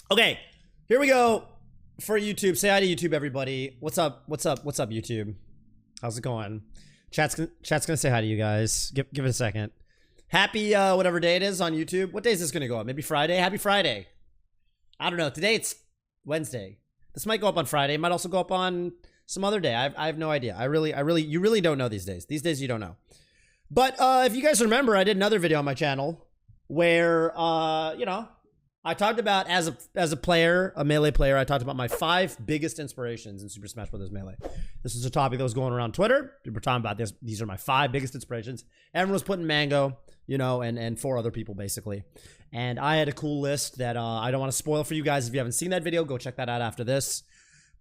Okay, here we go for YouTube. Say hi to YouTube, everybody. What's up? What's up? What's up, YouTube? How's it going? Chat's gonna say hi to you guys. Give it a second. Happy whatever day it is on YouTube. What day is this gonna go up? Maybe Friday. Happy Friday. I don't know. Today it's Wednesday. This might go up on Friday. It might also go up on some other day. I have no idea. You really don't know these days. These days you don't know. But if you guys remember, I did another video on my channel where I talked about as a player, a Melee player, I talked about my 5 biggest inspirations in Super Smash Bros. Melee. This was a topic that was going around Twitter. People were talking about this. These are my 5 biggest inspirations. Everyone was putting Mango, and 4 other people basically. And I had a cool list that I don't want to spoil for you guys. If you haven't seen that video, go check that out after this.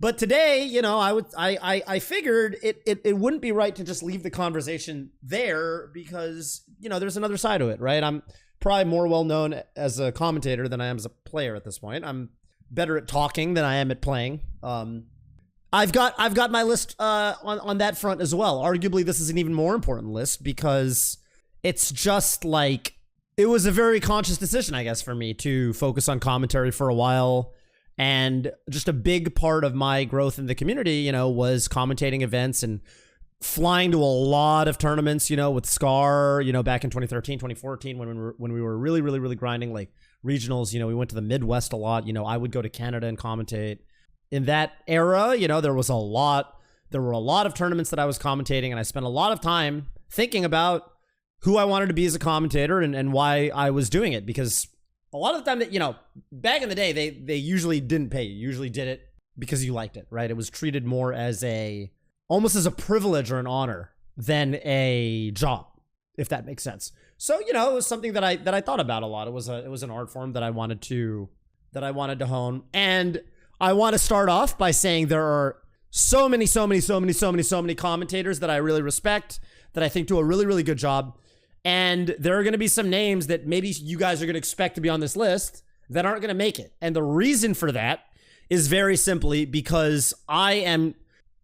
But today, I figured it wouldn't be right to just leave the conversation there because, there's another side to it, right? I'm probably more well known as a commentator than I am as a player at this point. I'm better at talking than I am at playing. I've got my list on that front as well. Arguably, this is an even more important list because it's just like it was a very conscious decision, I guess, for me to focus on commentary for a while. And just a big part of my growth in the community, was commentating events and flying to a lot of tournaments, with Scar, back in 2013, 2014, when we were really grinding, like regionals, we went to the Midwest a lot. I would go to Canada and commentate. In that era, there were a lot of tournaments that I was commentating, and I spent a lot of time thinking about who I wanted to be as a commentator and why I was doing it, because a lot of the time that, back in the day, they usually didn't pay you. You usually did it because you liked it, right? It was treated more as almost as a privilege or an honor than a job, if that makes sense. So, it was something that I thought about a lot. It was an art form that I wanted to hone. And I want to start off by saying there are so many commentators that I really respect, that I think do a really good job. And there are going to be some names that maybe you guys are going to expect to be on this list that aren't going to make it. And the reason for that is very simply because I am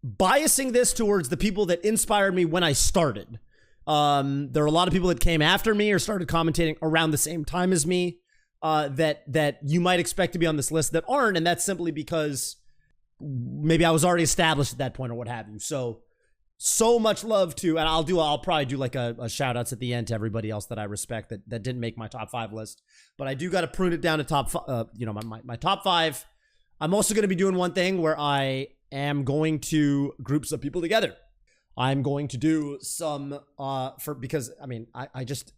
biasing this towards the people that inspired me when I started. There are a lot of people that came after me or started commentating around the same time as me that you might expect to be on this list that aren't. And that's simply because maybe I was already established at that point or what have you. So much love to, and I'll probably do like a shout outs at the end to everybody else that I respect that didn't make my top 5 list, but I do got to prune it down to my top 5. I'm also going to be doing one thing where I am going to group some people together. I'm going to do some, because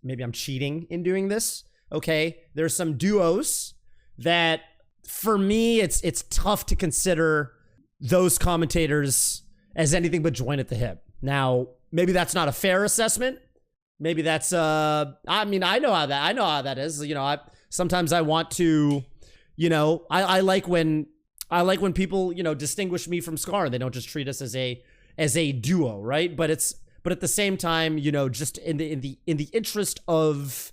maybe I'm cheating in doing this. Okay. There's some duos that for me, it's tough to consider those commentators as anything but join at the hip. Now, maybe that's not a fair assessment. Maybe that's I know how that is. Sometimes I want to, I like when people, distinguish me from Scar. They don't just treat us as a duo, right? But at the same time, just in the interest of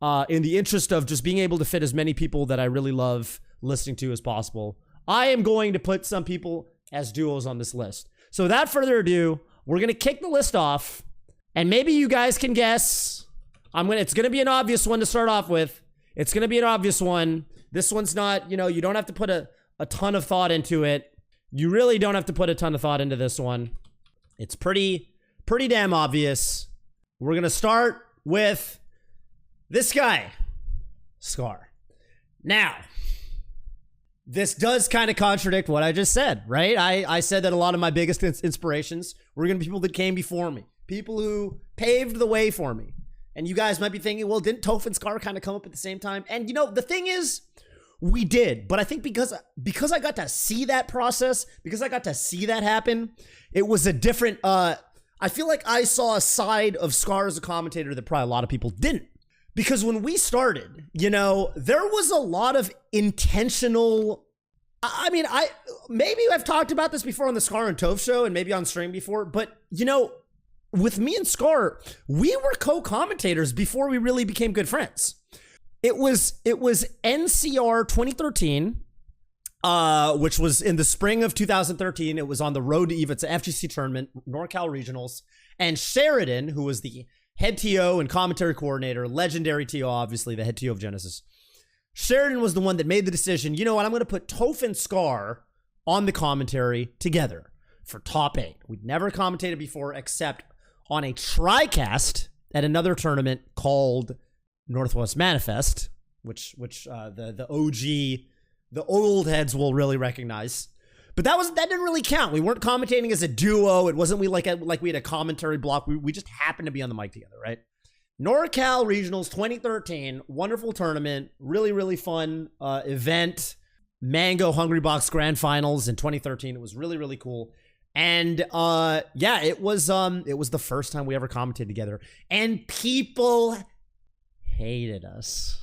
just being able to fit as many people that I really love listening to as possible, I am going to put some people as duos on this list. So without further ado, we're going to kick the list off, and maybe you guys can guess. It's going to be an obvious one to start off with. It's going to be an obvious one. This one's not, you don't have to put a ton of thought into it. You really don't have to put a ton of thought into this one. It's pretty damn obvious. We're going to start with this guy, Scar. Now, this does kind of contradict what I just said, right? I said that a lot of my biggest inspirations were going to be people that came before me, people who paved the way for me. And you guys might be thinking, well, didn't Toph and Scar kind of come up at the same time? And the thing is, we did. But I think because I got to see that process, because I got to see that happen, it was a different, I feel like I saw a side of Scar as a commentator that probably a lot of people didn't. Because when we started, there was a lot of intentional, maybe I've talked about this before on the Scar and Toph Show and maybe on stream before, but with me and Scar, we were co-commentators before we really became good friends. It was NCR 2013, which was in the spring of 2013. It was on the road to EVA. It's an FGC tournament, NorCal Regionals, and Sheridan, who was the head TO and commentary coordinator, legendary TO, obviously the head TO of Genesis. Sheridan was the one that made the decision, you know what, I'm going to put Toph and Scar on the commentary together for top 8. We'd never commentated before except on a TriCast at another tournament called Northwest Manifest, which the OG, the old heads will really recognize. But that didn't really count. We weren't commentating as a duo. It wasn't we like we had a commentary block. We just happened to be on the mic together, right? NorCal Regionals 2013, wonderful tournament, really, really fun event. Mango Hungry Box Grand Finals in 2013. It was really, really cool. And yeah, it was the first time we ever commented together. And people hated us.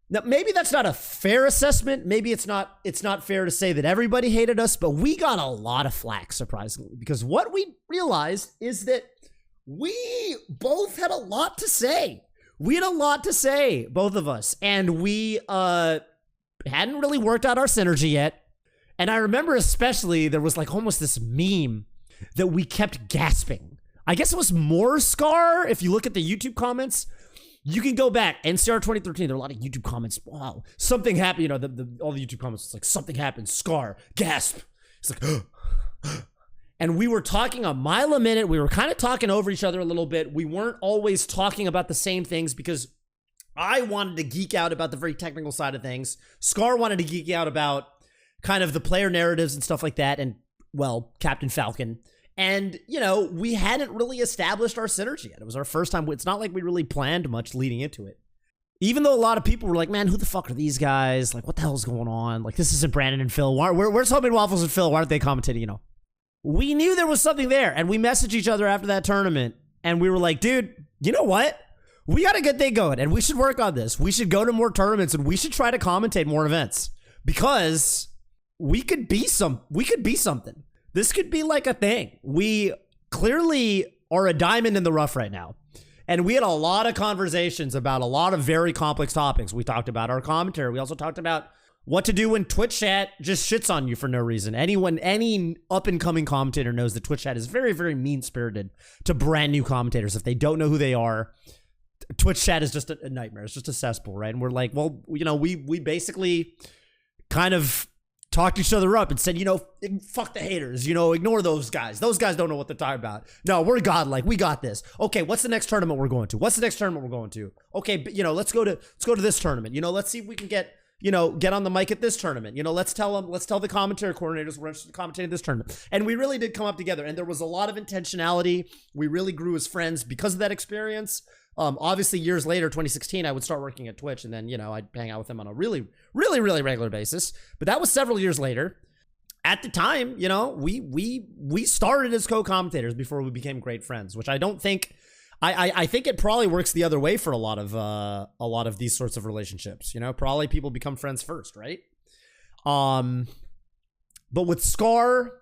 Now, maybe that's not a fair assessment. Maybe it's not fair to say that everybody hated us, but we got a lot of flack, surprisingly, because what we realized is that we both had a lot to say. We had a lot to say, both of us, and we hadn't really worked out our synergy yet. And I remember especially there was like almost this meme that we kept gasping. I guess it was more Scar. If you look at the YouTube comments, you can go back. NCR 2013, there are a lot of YouTube comments. Wow, something happened. You know, all the YouTube comments, it's like, something happened. Scar, gasp. It's like, and we were talking a mile a minute. We were kind of talking over each other a little bit. We weren't always talking about the same things because I wanted to geek out about the very technical side of things. Scar wanted to geek out about kind of the player narratives and stuff like that. And, well, Captain Falcon. And, you know, we hadn't really established our synergy yet. It was our first time. It's not like we really planned much leading into it. Even though a lot of people were like, man, who the fuck are these guys? Like, what the hell's going on? Like, this isn't Brandon and Phil. Where's Homemade Waffles and Phil? Why aren't they commentating, you know? We knew there was something there. And we messaged each other after that tournament. And we were like, dude, you know what? We got a good thing going. And we should work on this. We should go to more tournaments. And we should try to commentate more events. Because we could be something. This could be like a thing. We clearly are a diamond in the rough right now. And we had a lot of conversations about a lot of very complex topics. We talked about our commentary. We also talked about what to do when Twitch chat just shits on you for no reason. Any up-and-coming commentator knows that Twitch chat is very, very mean-spirited to brand new commentators. If they don't know who they are, Twitch chat is just a nightmare. It's just a cesspool, right? And we're like, well, you know, we basically kind of talked each other up and said, you know, fuck the haters, you know, ignore those guys. Those guys don't know what they're talking about. No, we're godlike. We got this. Okay, what's the next tournament we're going to? What's the next tournament we're going to? Okay, but, you know, let's go to this tournament. You know, let's see if we can get on the mic at this tournament. You know, let's tell the commentary coordinators we're commentating this tournament. And we really did come up together. And there was a lot of intentionality. We really grew as friends because of that experience. Obviously, years later, 2016, I would start working at Twitch, and then, you know, I'd hang out with them on a really, really, really regular basis. But that was several years later. At the time, you know, we started as co-commentators before we became great friends, which I don't think. I think it probably works the other way for a lot of these sorts of relationships. You know, probably people become friends first, right? But with Scar,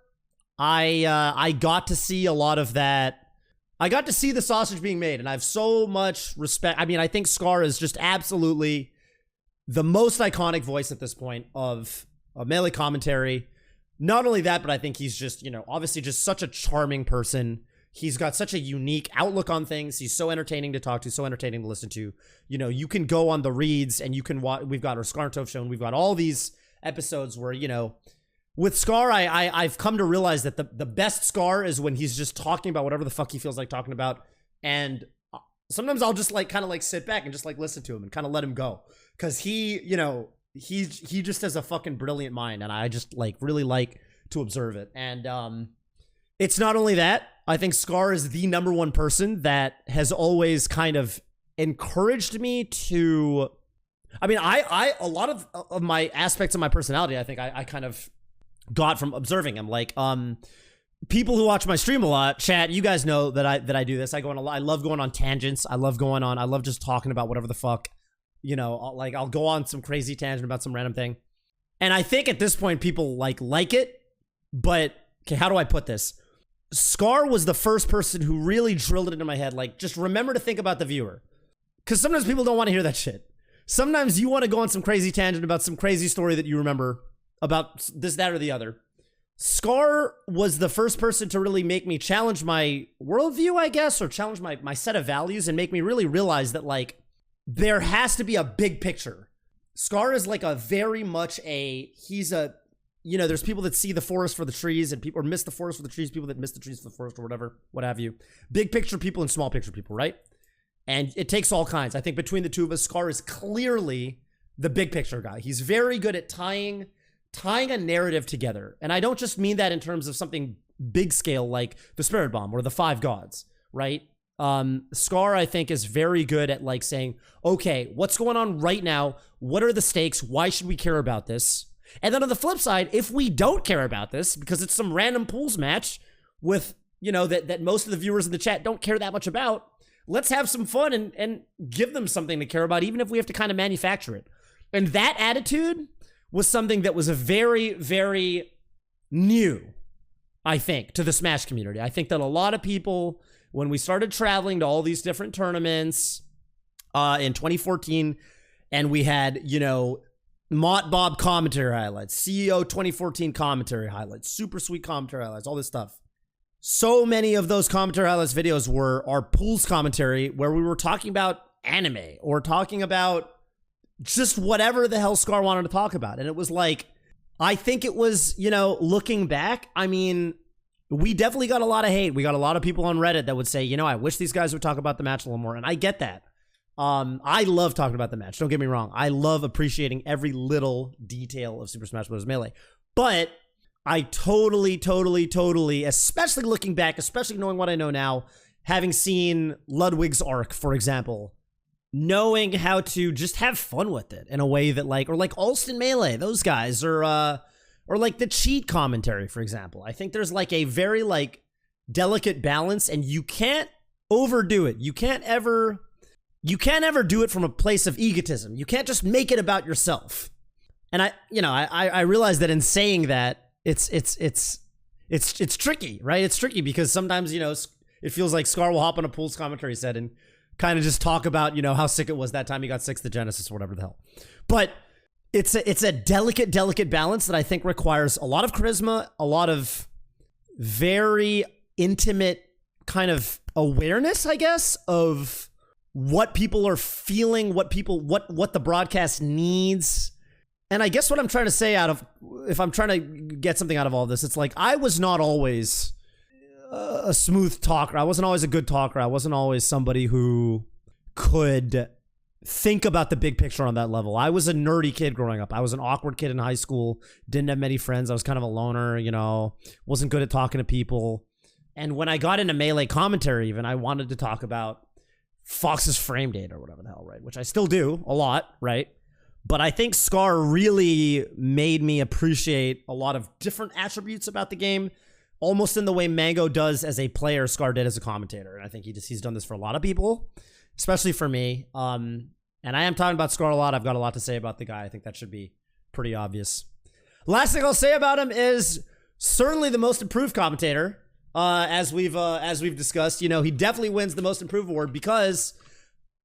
I got to see a lot of that. I got to see the sausage being made, and I have so much respect. I mean, I think Scar is just absolutely the most iconic voice at this point of Melee commentary. Not only that, but I think he's just, you know, obviously just such a charming person. He's got such a unique outlook on things. He's so entertaining to talk to, so entertaining to listen to. You know, you can go on the reads and you can watch. We've got our Scar and Toph Show, and we've got all these episodes where, you know, with Scar, I've come to realize that the best Scar is when he's just talking about whatever the fuck he feels like talking about. And sometimes I'll just like kind of like sit back and just like listen to him and kind of let him go. Cause he, you know, he just has a fucking brilliant mind, and I just like really like to observe it. And it's not only that, I think Scar is the number one person that has always kind of encouraged me to, I mean, a lot of my aspects of my personality, I think I kind of got from observing him. Like, people who watch my stream a lot, chat, you guys know that I do this. I love going on tangents. I love just talking about whatever the fuck, you know, I'll go on some crazy tangent about some random thing. And I think at this point people like it, but okay, how do I put this? Scar was the first person who really drilled it into my head. Like, just remember to think about the viewer. Cause sometimes people don't want to hear that shit. Sometimes you want to go on some crazy tangent about some crazy story that you remember about this, that, or the other. Scar was the first person to really make me challenge my worldview, I guess, or challenge my set of values, and make me really realize that, like, there has to be a big picture Scar is like a very much he's a, you know, there's people that see the forest for the trees and people, or miss the forest for the trees, people that miss the trees for the forest or whatever, what have you. Big picture people and small picture people, right? And it takes all kinds. I think between the two of us, Scar is clearly the big picture guy. He's very good at tying a narrative together. And I don't just mean that in terms of something big scale like the Spirit Bomb or the Five Gods, right? Scar, I think, is very good at like saying, okay, what's going on right now? What are the stakes? Why should we care about this? And then on the flip side, if we don't care about this because it's some random pools match with, you know, that most of the viewers in the chat don't care that much about, let's have some fun and give them something to care about, even if we have to kind of manufacture it. And that attitude was something that was a very, very new, I think, to the Smash community. I think that a lot of people, when we started traveling to all these different tournaments in 2014, and we had, you know, Mott Bob commentary highlights, CEO 2014 commentary highlights, super sweet commentary highlights, all this stuff. So many of those commentary highlights videos were our pools commentary where we were talking about anime or talking about just whatever the hell Scar wanted to talk about. And it was like, I think it was, you know, looking back, I mean, we definitely got a lot of hate. We got a lot of people on Reddit that would say, you know, I wish these guys would talk about the match a little more. And I get that. I love talking about the match. Don't get me wrong. I love appreciating every little detail of Super Smash Bros. Melee. But I totally, especially looking back, especially knowing what I know now, having seen Ludwig's arc, for example, knowing how to just have fun with it in a way that like, or like Alston Melee, those guys, or like the cheat commentary, for example. I think there's like a very like delicate balance and you can't overdo it. You can't ever do it from a place of egotism. You can't just make it about yourself. And I realize that in saying that, it's tricky, right? It's tricky because sometimes, you know, it feels like Scar will hop on a pools commentary set and kind of just talk about, you know, how sick it was that time he got 6th to Genesis or whatever the hell. But it's a delicate balance that I think requires a lot of charisma, a lot of very intimate kind of awareness, I guess, of what people are feeling, what the broadcast needs. And I guess what I'm trying to say if I'm trying to get something out of all this, it's like, I was not always a smooth talker. I wasn't always a good talker. I wasn't always somebody who could think about the big picture on that level. I was a nerdy kid growing up. I was an awkward kid in high school. Didn't have many friends. I was kind of a loner, you know, wasn't good at talking to people. And when I got into Melee commentary, even, I wanted to talk about Fox's frame data or whatever the hell, right? Which I still do a lot, right? But I think Scar really made me appreciate a lot of different attributes about the game, almost in the way Mango does as a player, Scar did as a commentator. And I think he's done this for a lot of people, especially for me. And I am talking about Scar a lot. I've got a lot to say about the guy. I think that should be pretty obvious. Last thing I'll say about him is certainly the most improved commentator. As we've discussed, you know, he definitely wins the most improved award because,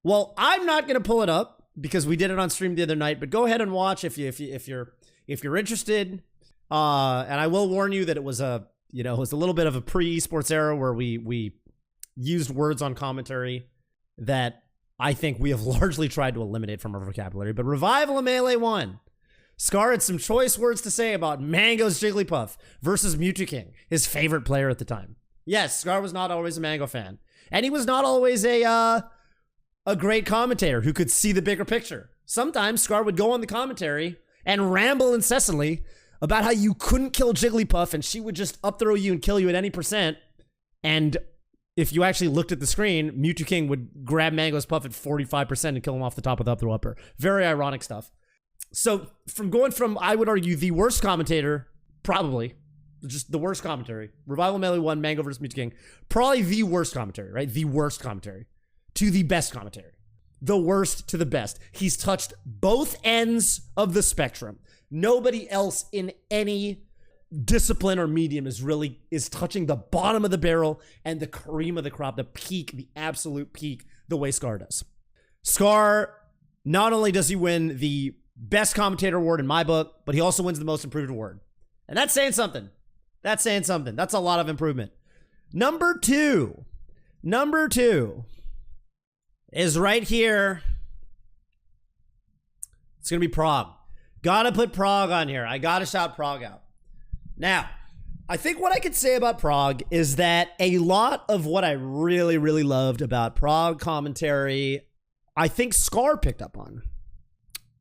well, I'm not going to pull it up because we did it on stream the other night, but go ahead and watch if you're interested. And I will warn you that it was a little bit of a pre-esports era where we used words on commentary that I think we have largely tried to eliminate from our vocabulary. But Revival of Melee 1. Scar had some choice words to say about Mango's Jigglypuff versus Mewtwo King, his favorite player at the time. Yes, Scar was not always a Mango fan. And he was not always a great commentator who could see the bigger picture. Sometimes Scar would go on the commentary and ramble incessantly about how you couldn't kill Jigglypuff and she would just up throw you and kill you at any percent. And if you actually looked at the screen, Mewtwo King would grab Mango's Puff at 45% and kill him off the top with up throw upper. Very ironic stuff. So from, I would argue, the worst commentator, probably, just the worst commentary, Revival Melee 1, Mango versus Mewtwo King, probably the worst commentary, right? The worst commentary, to the best commentary. The worst to the best. He's touched both ends of the spectrum. Nobody else in any discipline or medium is touching the bottom of the barrel and the cream of the crop, the peak, the absolute peak, the way Scar does. Scar, not only does he win the best commentator award in my book, but he also wins the most improved award. And that's saying something. That's saying something. That's a lot of improvement. Number two is right here. It's going to be Prague. Gotta put Prague on here. I gotta shout Prague out. Now, I think what I could say about Prague is that a lot of what I really, really loved about Prague commentary, I think Scar picked up on.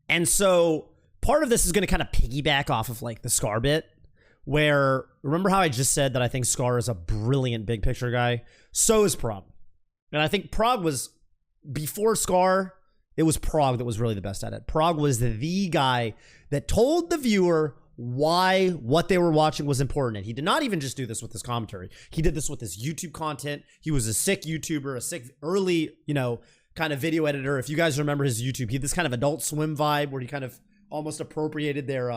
And so part of this is going to kind of piggyback off of like the Scar bit, where remember how I just said that I think Scar is a brilliant big picture guy? So is Prague. And I think Prague was, before Scar, it was Prague that was really the best at it. Prague was the guy that told the viewer why what they were watching was important. And he did not even just do this with his commentary. He did this with his YouTube content. He was a sick YouTuber, a sick early, kind of video editor. If you guys remember his YouTube, he had this kind of Adult Swim vibe where he kind of almost appropriated their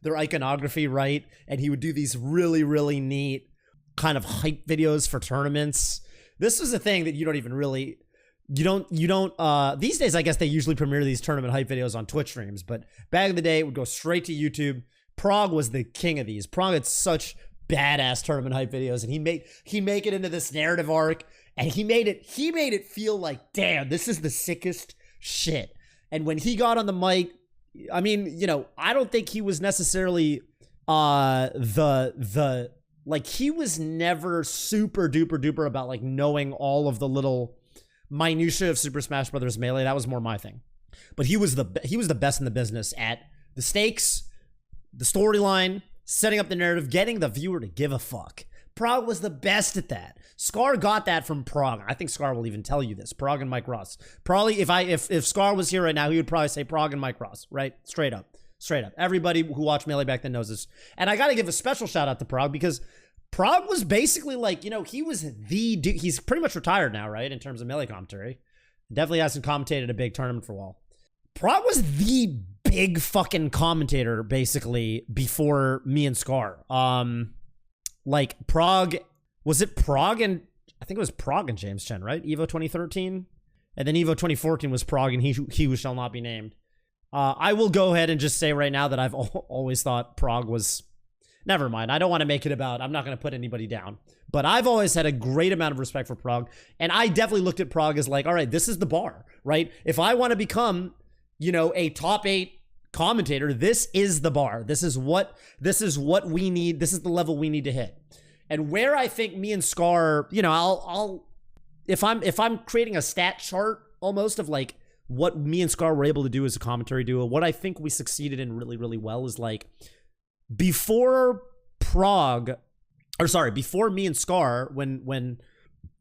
iconography, right? And he would do these really, really neat kind of hype videos for tournaments. This was a thing that you don't even really... You don't, these days, I guess they usually premiere these tournament hype videos on Twitch streams, but back in the day, it would go straight to YouTube. Prague was the king of these. Prague had such badass tournament hype videos, and he make it into this narrative arc, and he made it feel like, damn, this is the sickest shit. And when he got on the mic, I mean, I don't think he was necessarily, he was never super duper duper about like knowing all of the little minutia of Super Smash Bros. Melee. That was more my thing. But he was the best in the business at the stakes, the storyline, setting up the narrative, getting the viewer to give a fuck. Prague was the best at that. Scar got that from Prague. I think Scar will even tell you this. Prague and Mike Ross. Probably if Scar was here right now, he would probably say Prague and Mike Ross, right? Straight up. Everybody who watched Melee back then knows this. And I got to give a special shout out to Prague because Prague was basically like, he was the dude. He's pretty much retired now, right? In terms of Melee commentary. Definitely hasn't commentated a big tournament for a while. Prague was the big fucking commentator, basically, before me and Scar. Prague, was it Prague and, I think it was Prague and James Chen, right? EVO 2013? And then EVO 2014 was Prague and he who shall not be named. I will go ahead and just say right now that I've always thought Prague was... Never mind. I don't want to make it about, I'm not going to put anybody down. But I've always had a great amount of respect for Prague. And I definitely looked at Prague as like, all right, this is the bar, right? If I want to become, a top 8 commentator, this is the bar. This is what we need. This is the level we need to hit. And where I think me and Scar, I'll if I'm creating a stat chart almost of like what me and Scar were able to do as a commentary duo, what I think we succeeded in really, really well is like, before me and Scar, when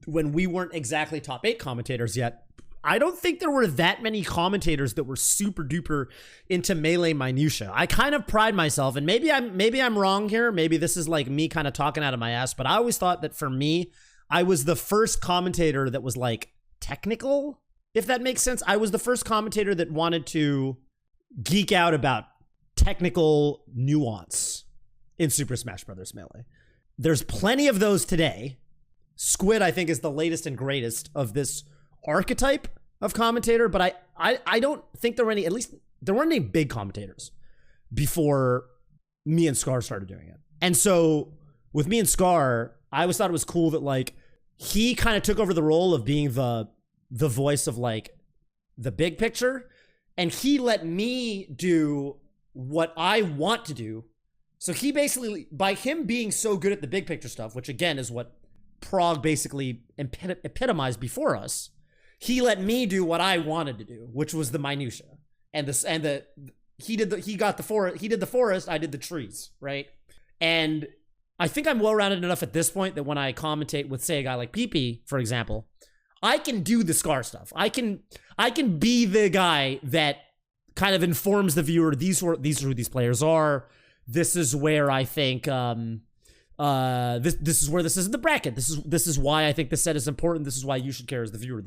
we weren't exactly top 8 commentators yet, I don't think there were that many commentators that were super duper into Melee minutia. I kind of pride myself, and maybe I'm wrong here. Maybe this is like me kind of talking out of my ass, but I always thought that for me, I was the first commentator that was like technical, if that makes sense. I was the first commentator that wanted to geek out about technical nuance in Super Smash Bros. Melee. There's plenty of those today. Squid, I think, is the latest and greatest of this archetype of commentator, but I don't think there were any, at least there weren't any big commentators before me and Scar started doing it. And so with me and Scar, I always thought it was cool that like he kind of took over the role of being the voice of like the big picture, and he let me do what I want to do. So he basically, by him being so good at the big picture stuff, which again is what Prague basically epitomized before us, he let me do what I wanted to do, which was the minutia. He did the forest, I did the trees, right? And I think I'm well-rounded enough at this point that when I commentate with, say, a guy like PP, for example, I can do the Scar stuff. I can be the guy that kind of informs the viewer, these are who these players are. This is where I think this is where this is in the bracket. This is why I think this set is important. This is why you should care as the viewer.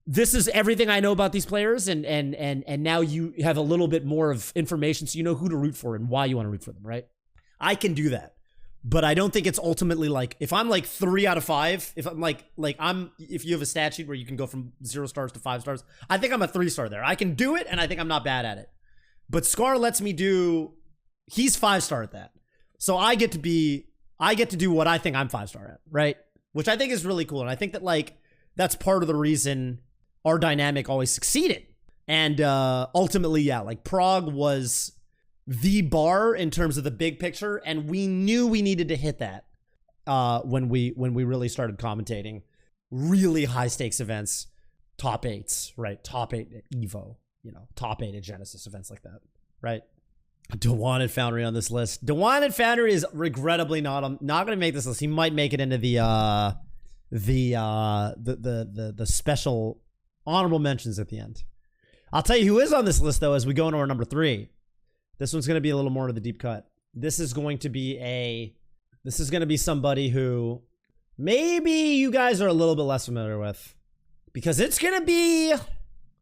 This is everything I know about these players, and now you have a little bit more of information, so you know who to root for and why you want to root for them, right? I can do that. But I don't think it's ultimately like, if I'm like 3 out of 5, if I'm if you have a stat sheet where you can go from 0 stars to 5 stars, I think I'm a 3-star there. I can do it, and I think I'm not bad at it. But Scar lets me he's 5-star at that. So I get to do what I think I'm 5-star at, right? Which I think is really cool. And I think that like, that's part of the reason our dynamic always succeeded. And ultimately, yeah, like Prague was the bar in terms of the big picture, and we knew we needed to hit that when we really started commentating really high stakes events, top 8s, right? Top 8 at Evo, you know, top 8 at Genesis, events like that, right? Dewan and Foundry on this list. Dewan and Foundry is regrettably not going to make this list. He might make it into the special honorable mentions at the end. I'll tell you who is on this list though as we go into our number 3. This one's going to be a little more to the deep cut. This is going to be somebody who maybe you guys are a little bit less familiar with, because it's going to be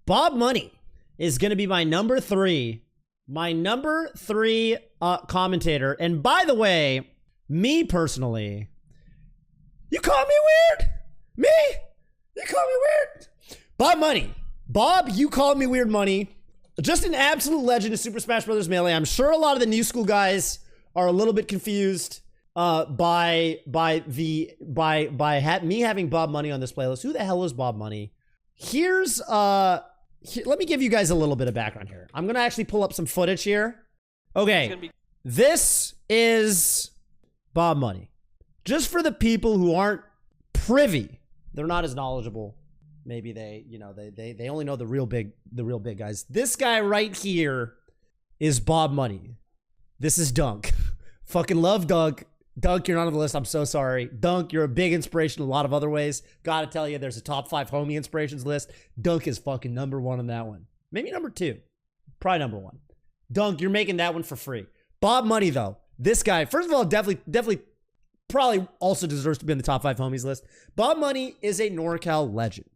Bob Money is going to be my number 3. My number 3 commentator. And by the way, me personally, you call me weird? Me? You call me weird? Bob Money. Bob, you called me weird money. Just an absolute legend of Super Smash Bros. Melee. I'm sure a lot of the new school guys are a little bit confused by me having Bob Money on this playlist. Who the hell is Bob Money? Let me give you guys a little bit of background here. I'm gonna actually pull up some footage here. Okay, this is Bob Money. Just for the people who aren't privy, they're not as knowledgeable. Maybe they only know the real big guys. This guy right here is Bob Money. This is Dunk. Fucking love Dunk. Dunk, you're not on the list. I'm so sorry. Dunk, you're a big inspiration in a lot of other ways. Gotta tell you, there's a top 5 homie inspirations list. Dunk is fucking number 1 on that one. Maybe number 2. Probably number 1. Dunk, you're making that one for free. Bob Money, though. This guy, first of all, definitely probably also deserves to be in the top 5 homies list. Bob Money is a NorCal legend.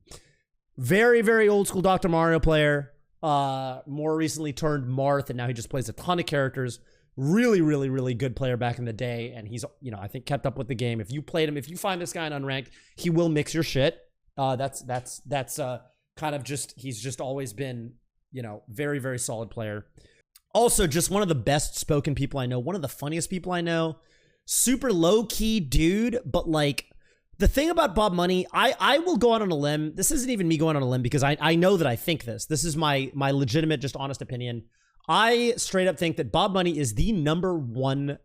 Very, very old school Dr. Mario player. More recently turned Marth, and now he just plays a ton of characters. Really, really, really good player back in the day, and he's, you know, I think kept up with the game. If you played him, if you find this guy in unranked, he will mix your shit. That's kind of just, he's just always been, you know, very, very solid player. Also, just one of the best spoken people I know, one of the funniest people I know. Super low key dude, but like the thing about Bob Money, I will go out on a limb. This isn't even me going on a limb because I know that I think this. This is my legitimate, just honest opinion. I straight up think that Bob Money is the number 1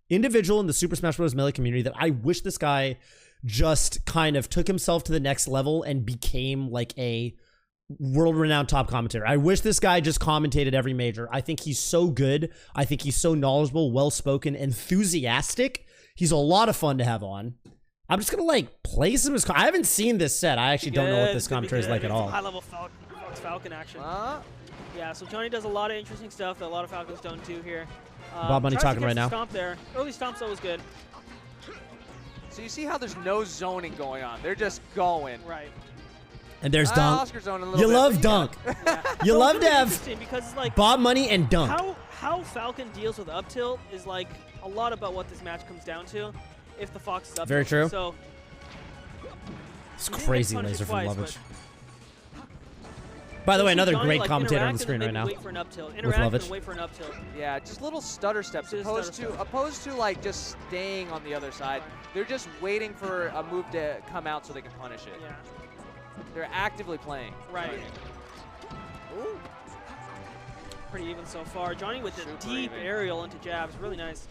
individual in the Super Smash Bros. Melee community that I wish this guy just kind of took himself to the next level and became like a world-renowned top commentator. I wish this guy just commentated every major. I think he's so good. I think he's so knowledgeable, well-spoken, enthusiastic. He's a lot of fun to have on. I'm just going to like play some of his... I haven't seen this set. I actually don't know what this commentary is like at all. High-level Falcon action. Yeah, so Johnny does a lot of interesting stuff that a lot of Falcons don't do here. Bob Money talking right now. Stomp there. Early stomps always good. So you see how there's no zoning going on. They're just going. Right. And there's Dunk. Oscar zone a little you bit, love Dunk. Yeah. You So love it's to really have interesting because like Bob Money and Dunk. How Falcon deals with up tilt is like a lot about what this match comes down to. If the Fox is up Very tilt. true. So It's crazy laser from twice, Lovitch. By the way, another Johnny, great like, commentator on the interact screen and right now. Wait for an up tilt. With Interact Lovitch. and wait for an up tilt. Yeah, just little stutter steps Just opposed to like just staying on the other side. They're just waiting for a move to come out so they can punish it. Yeah. They're actively playing. Right. Ooh. Pretty even so far. Johnny with the Super deep even. aerial into jabs. Really nice.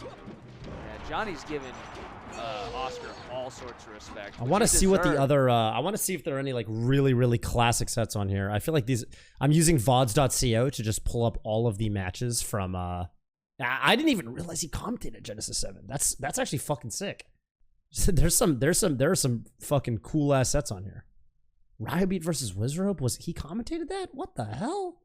Yeah, Johnny's given Oscar all sorts of respect. I want to see what the other, I want to see if there are any like really, really classic sets on here. I feel like these, I'm using VODs.co to just pull up all of the matches from, I didn't even realize he commentated Genesis 7. That's actually fucking sick. There are some fucking cool ass sets on here. Ryobeat versus Wizrope, he commentated that? What the hell?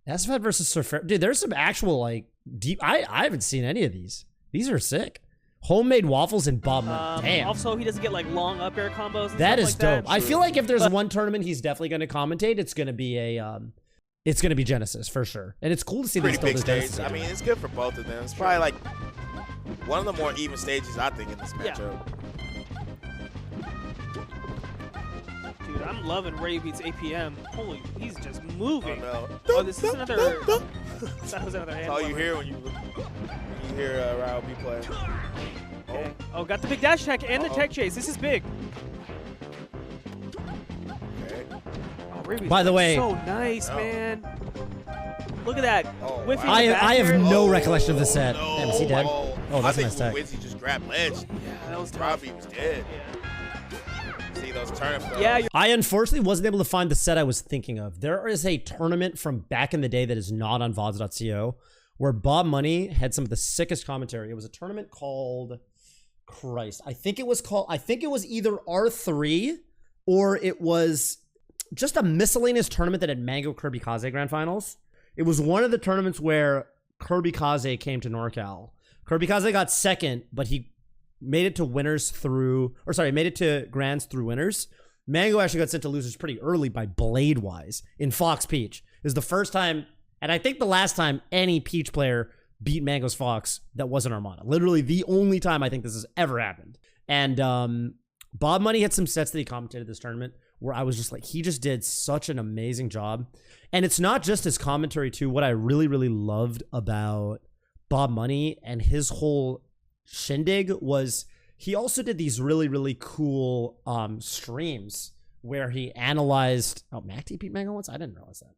SFAT versus Surfer. Dude, there's some actual like deep, I haven't seen any of these. These are sick. Homemade waffles and Bob Money. Damn. Also, he doesn't get like long up air combos. And That stuff is like dope. I feel like if there's one tournament he's definitely going to commentate, it's going to be Genesis for sure. And it's cool to see Pretty this big Genesis. stage. I mean, it's good for both of them. It's probably like one of the more even stages, I think, in this matchup. Dude, I'm loving Ryobeat's APM. Holy, he's just moving. Oh, no. Oh, this is another. That was another hand. That's all you hear when you hear Ryobeat play. Okay. Oh, got the big dash attack and the tech chase. This is big. By the way, so nice, man. Look at that. Oh, Whiffing wow. in the back I have there. no recollection of the set. No. Damn, is he dead? Oh, Oh, that's I a nice tech. think Wizzy just grabbed ledge. Yeah, that was tough. Robbie was dead. See those turnip throws? Yeah, I unfortunately wasn't able to find the set I was thinking of. There is a tournament from back in the day that is not on VODs.co where Bob Money had some of the sickest commentary. It was a tournament called, Christ, I think it was either R3 or it was just a miscellaneous tournament that had Mango Kirby Kaze Grand Finals. It was one of the tournaments where Kirby Kaze came to NorCal. Kirby Kaze got second, but he made it to made it to grands through winners. Mango actually got sent to losers pretty early by Blade-wise in Fox Peach. It was the first time, and I think the last time, any Peach player beat Mango's Fox that wasn't Armada. Literally the only time I think this has ever happened. And Bob Money had some sets that he commentated this tournament where I was just like, he just did such an amazing job. And it's not just his commentary too. What I really, really loved about Bob Money and his whole shindig was he also did these really, really cool streams where he analyzed, Mac D beat Mango once? I didn't realize that.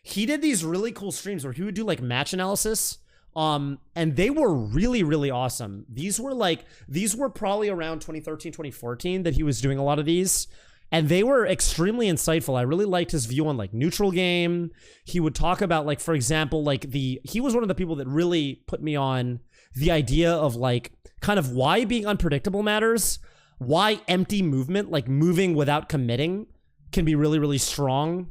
He did these really cool streams where he would do like match analysis. And they were really, really awesome. These were probably around 2013, 2014 that he was doing a lot of these. And they were extremely insightful. I really liked his view on like neutral game. He would talk about like, for example, like he was one of the people that really put me on the idea of like kind of why being unpredictable matters, why empty movement, like moving without committing, can be really, really strong.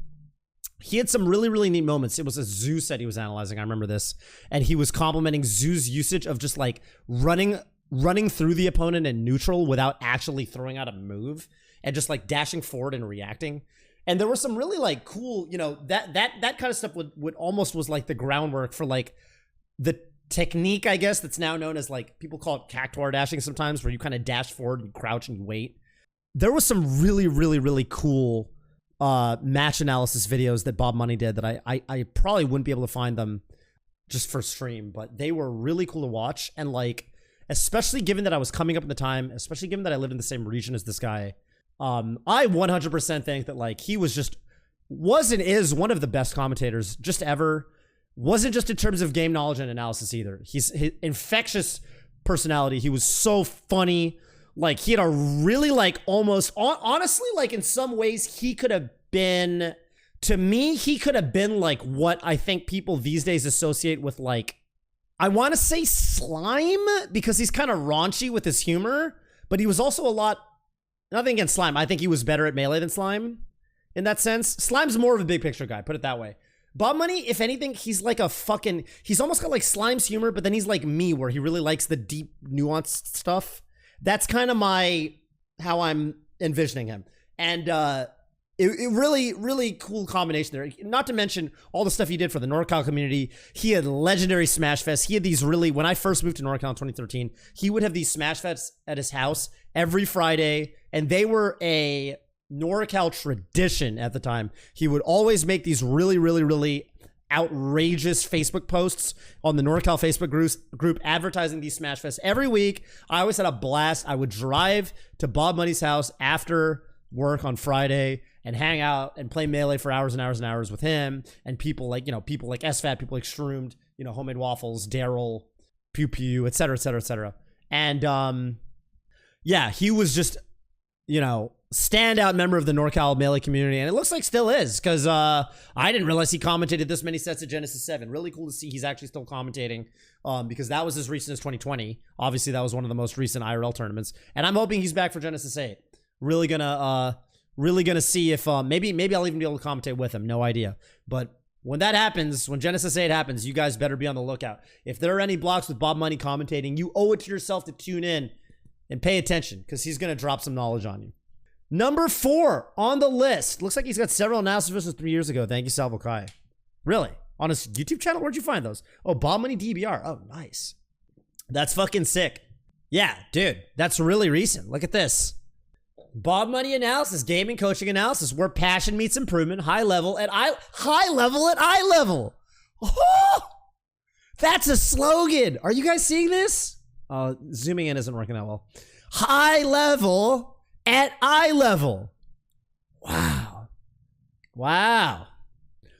He had some really, really neat moments. It was a Zoo set he was analyzing. I remember this. And he was complimenting Zoo's usage of just like running through the opponent in neutral without actually throwing out a move and just like dashing forward and reacting. And there were some really like cool, that kind of stuff would almost was like the groundwork for like the technique, I guess, that's now known as like, people call it cactuar dashing sometimes, where you kind of dash forward and crouch and you wait. There was some really, really, really cool match analysis videos that Bob Money did that I probably wouldn't be able to find them just for stream, but they were really cool to watch. And like, especially given that I was coming up in the time, especially given that I lived in the same region as this guy, I 100% think that like he was and is one of the best commentators just ever. Wasn't just in terms of game knowledge and analysis either. His infectious personality. He was so funny. Like he had a really like almost honestly, like in some ways he could have been, to me, he could have been like what I think people these days associate with like, I want to say Slime, because he's kind of raunchy with his humor, but he was also nothing against Slime. I think he was better at Melee than Slime in that sense. Slime's more of a big picture guy, put it that way. Bob Money, if anything, he's like he's almost got like Slime's humor, but then he's like me, where he really likes the deep, nuanced stuff. That's kind of how I'm envisioning him. And it really, really cool combination there. Not to mention all the stuff he did for the NorCal community. He had legendary Smash Fests. He had these when I first moved to NorCal in 2013, he would have these Smash Fests at his house every Friday, and they were a NorCal tradition at the time. He would always make these really, really, really outrageous Facebook posts on the NorCal Facebook group advertising these Smash Fests every week. I always had a blast. I would drive to Bob Money's house after work on Friday and hang out and play Melee for hours and hours and hours with him and people like SFAT, people like Shroomed, Homemade Waffles, Daryl, Pew Pew, et cetera, et cetera, et cetera. And yeah, he was just, standout member of the NorCal Melee community, and it looks like still is, because I didn't realize he commentated this many sets at Genesis 7. Really cool to see he's actually still commentating, because that was as recent as 2020. Obviously, that was one of the most recent IRL tournaments, and I'm hoping he's back for Genesis 8. Really gonna see if maybe I'll even be able to commentate with him. No idea, but when that happens, when Genesis 8 happens, you guys better be on the lookout. If there are any blocks with Bob Money commentating, you owe it to yourself to tune in and pay attention, because he's gonna drop some knowledge on you. Number 4 on the list. Looks like he's got several analysis versus 3 years ago. Thank you, Salvo Kai. Really? On his YouTube channel? Where'd you find those? Oh, Bob Money DBR. Oh, nice. That's fucking sick. Yeah, dude. That's really recent. Look at this. Bob Money analysis, gaming coaching analysis, where passion meets improvement, high level at eye level. Oh, that's a slogan. Are you guys seeing this? Zooming in isn't working that well. High level at eye level. Wow. Wow.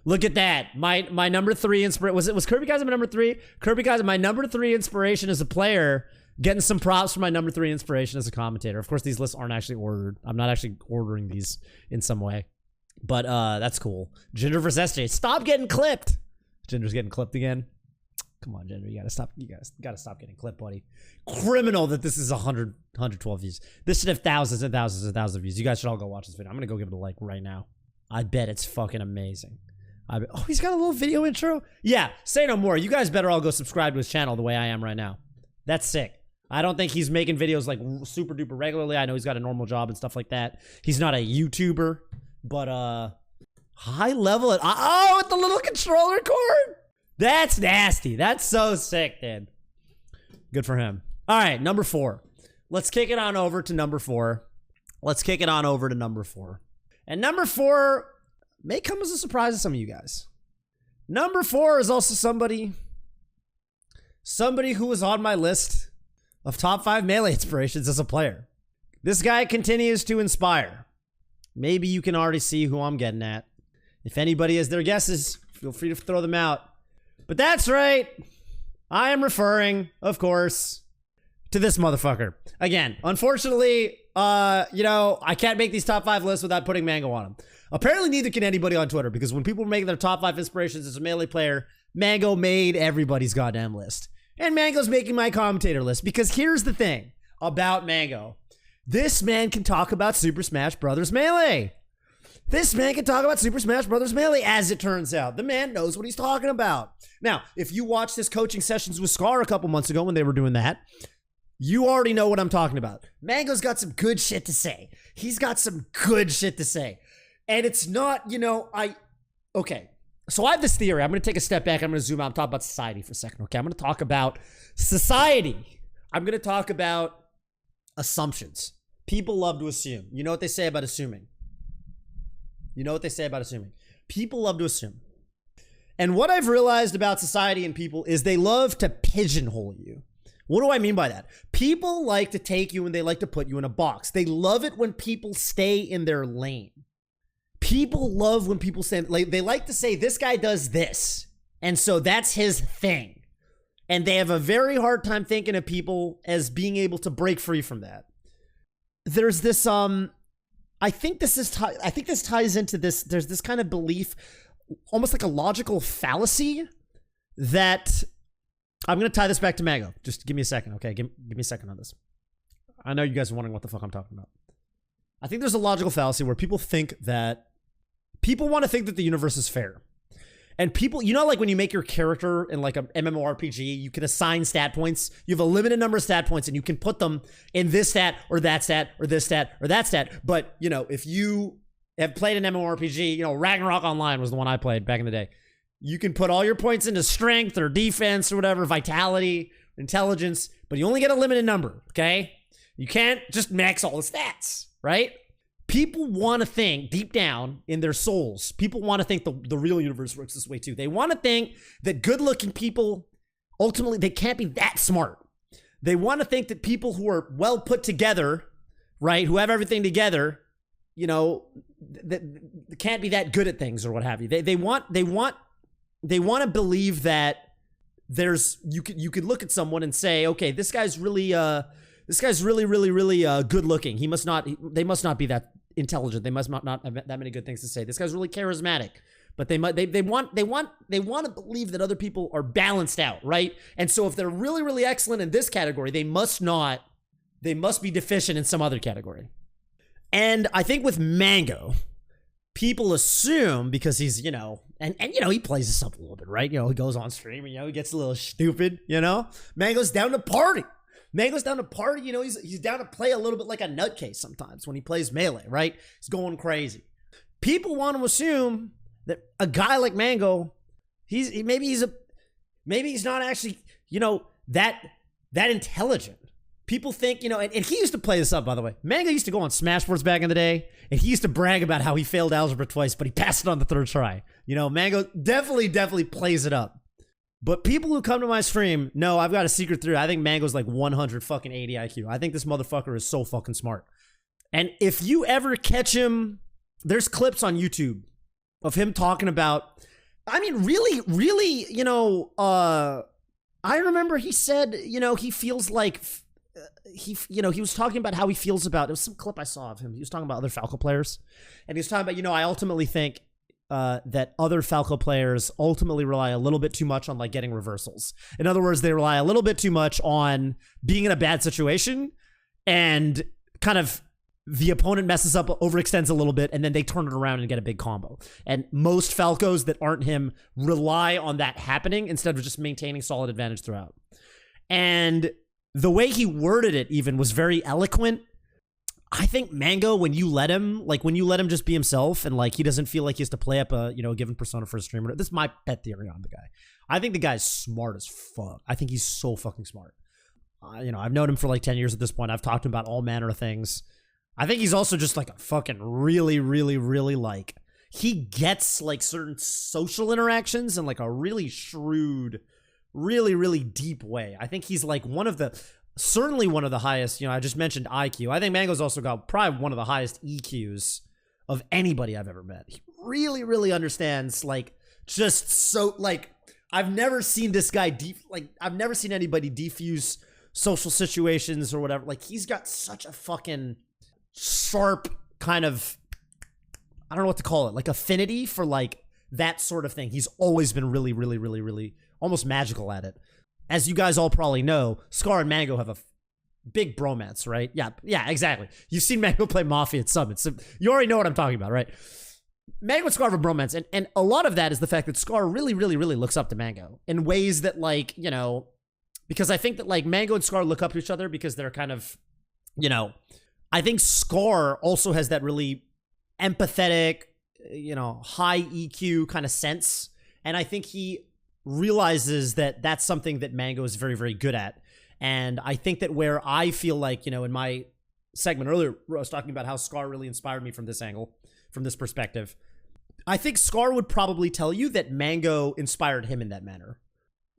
Look at that. My number 3 inspiration was Kirby Kaiser my number 3? Kirby Kaiser, my number 3 inspiration as a player, getting some props for my number 3 inspiration as a commentator. Of course, these lists aren't actually ordered. I'm not actually ordering these in some way. But that's cool. Jinder versus SJ. Stop getting clipped. Jinder's getting clipped again. Come on, Jinder. You gotta stop. You guys gotta stop getting clipped, buddy. Criminal that this is 112 views. This should have thousands and thousands and thousands of views. You guys should all go watch this video. I'm gonna go give it a like right now. I bet it's fucking amazing. Oh, he's got a little video intro? Yeah, say no more. You guys better all go subscribe to his channel the way I am right now. That's sick. I don't think he's making videos like super duper regularly. I know he's got a normal job and stuff like that. He's not a YouTuber, but high level at, oh, with the little controller cord. That's nasty. That's so sick, dude. Good for him. All right, number 4. Let's kick it on over to number 4. And number 4 may come as a surprise to some of you guys. Number 4 is also somebody who was on my list of top 5 Melee inspirations as a player. This guy continues to inspire. Maybe you can already see who I'm getting at. If anybody has their guesses, feel free to throw them out. But that's right. I am referring, of course, to this motherfucker. Again, unfortunately, I can't make these top 5 lists without putting Mango on them. Apparently, neither can anybody on Twitter, because when people were making their top 5 inspirations as a Melee player, Mango made everybody's goddamn list. And Mango's making my commentator list, because here's the thing about Mango. This man can talk about Super Smash Bros. Melee. As it turns out. The man knows what he's talking about. Now, if you watched his coaching sessions with Scar a couple months ago when they were doing that, you already know what I'm talking about. Mango's got some good shit to say. He's got some good shit to say. And it's not, okay. So I have this theory. I'm going to take a step back. I'm going to zoom out and talk about society for a second. Okay, I'm going to talk about society. I'm going to talk about assumptions. People love to assume. You know what they say about assuming. People love to assume. And what I've realized about society and people is they love to pigeonhole you. What do I mean by that? People like to take you and they like to put you in a box. They love it when people stay in their lane. People love when people say, they like to say, this guy does this. And so that's his thing. And they have a very hard time thinking of people as being able to break free from that. There's this, I think this ties into this. There's this kind of belief, almost like a logical fallacy, that I'm going to tie this back to Mango. Just give me a second, okay? Give me a second on this. I know you guys are wondering what the fuck I'm talking about. I think there's a logical fallacy where people want to think that the universe is fair. And people, like when you make your character in like a MMORPG, you can assign stat points. You have a limited number of stat points and you can put them in this stat or that stat or this stat or that stat. But, if you have played an MMORPG, Ragnarok Online was the one I played back in the day. You can put all your points into strength or defense or whatever, vitality, intelligence, but you only get a limited number, okay? You can't just max all the stats, right? People want to think deep down in their souls. People want to think the real universe works this way too. They want to think that good-looking people, ultimately, they can't be that smart. They want to think that people who are well put together, right, who have everything together, that can't be that good at things or what have you. They want to believe that you could look at someone and say, okay, this guy's really good looking. They must not be that intelligent. They must not have that many good things to say. This guy's really charismatic. But they want to believe that other people are balanced out, right? And so if they're really, really excellent in this category, they must be deficient in some other category. And I think with Mango, people assume, because he's, he plays himself a little bit, right? He goes on stream and, he gets a little stupid, Mango's down to party. He's down to play a little bit like a nutcase sometimes when he plays Melee, right? He's going crazy. People want to assume that a guy like Mango, maybe he's not actually, that intelligent. People think, and he used to play this up, by the way. Mango used to go on Smash Bros back in the day, and he used to brag about how he failed algebra twice, but he passed it on the third try. Mango definitely plays it up. But people who come to my stream know I've got a secret theory. I think Mango's like 100 fucking 80 IQ. I think this motherfucker is so fucking smart. And if you ever catch him, there's clips on YouTube of him talking about, I mean, really, I remember he said, he feels like he was talking about how he feels about, it was some clip I saw of him. He was talking about other Falco players, and he was talking about, I ultimately think that other Falco players ultimately rely a little bit too much on like getting reversals. In other words, they rely a little bit too much on being in a bad situation and kind of the opponent messes up, overextends a little bit, and then they turn it around and get a big combo. And most Falcos that aren't him rely on that happening instead of just maintaining solid advantage throughout. And the way he worded it even was very eloquent. I think Mango, when you let him just be himself and like he doesn't feel like he has to play up a given persona for a streamer. This is my pet theory on the guy. I think the guy's smart as fuck. I think he's so fucking smart. I've known him for like 10 years at this point. I've talked to him about all manner of things. I think he's also just like a fucking really, really, really like, he gets like certain social interactions in like a really shrewd, really, really deep way. I think he's like certainly one of the highest, I just mentioned IQ. I think Mango's also got probably one of the highest EQs of anybody I've ever met. He really, really understands like just so like, I've never seen this guy I've never seen anybody defuse social situations or whatever. Like he's got such a fucking sharp kind of, I don't know what to call it, like affinity for like that sort of thing. He's always been really, really, really, really almost magical at it. As you guys all probably know, Scar and Mango have a big bromance, right? Yeah, exactly. You've seen Mango play Mafia at Summit, so you already know what I'm talking about, right? Mango and Scar have a bromance, and a lot of that is the fact that Scar really, really, really looks up to Mango in ways that like, because I think that like Mango and Scar look up to each other because they're kind of, I think Scar also has that really empathetic, high EQ kind of sense. And I think he realizes that that's something that Mango is very, very good at. And I think that where I feel like, in my segment earlier, where I was talking about how Scar really inspired me from this angle, from this perspective, I think Scar would probably tell you that Mango inspired him in that manner.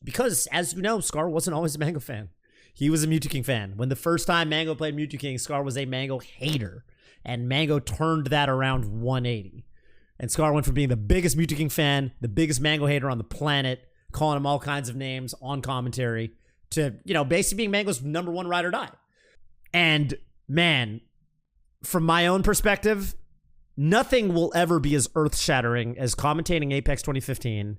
Because, as you know, Scar wasn't always a Mango fan. He was a Mewtwo King fan. When the first time Mango played Mewtwo King, Scar was a Mango hater. And Mango turned that around 180. And Scar went from being the biggest Mewtwo King fan, the biggest Mango hater on the planet, calling him all kinds of names on commentary, to, basically being Mango's number one ride or die. And, man, from my own perspective, nothing will ever be as earth-shattering as commentating Apex 2015,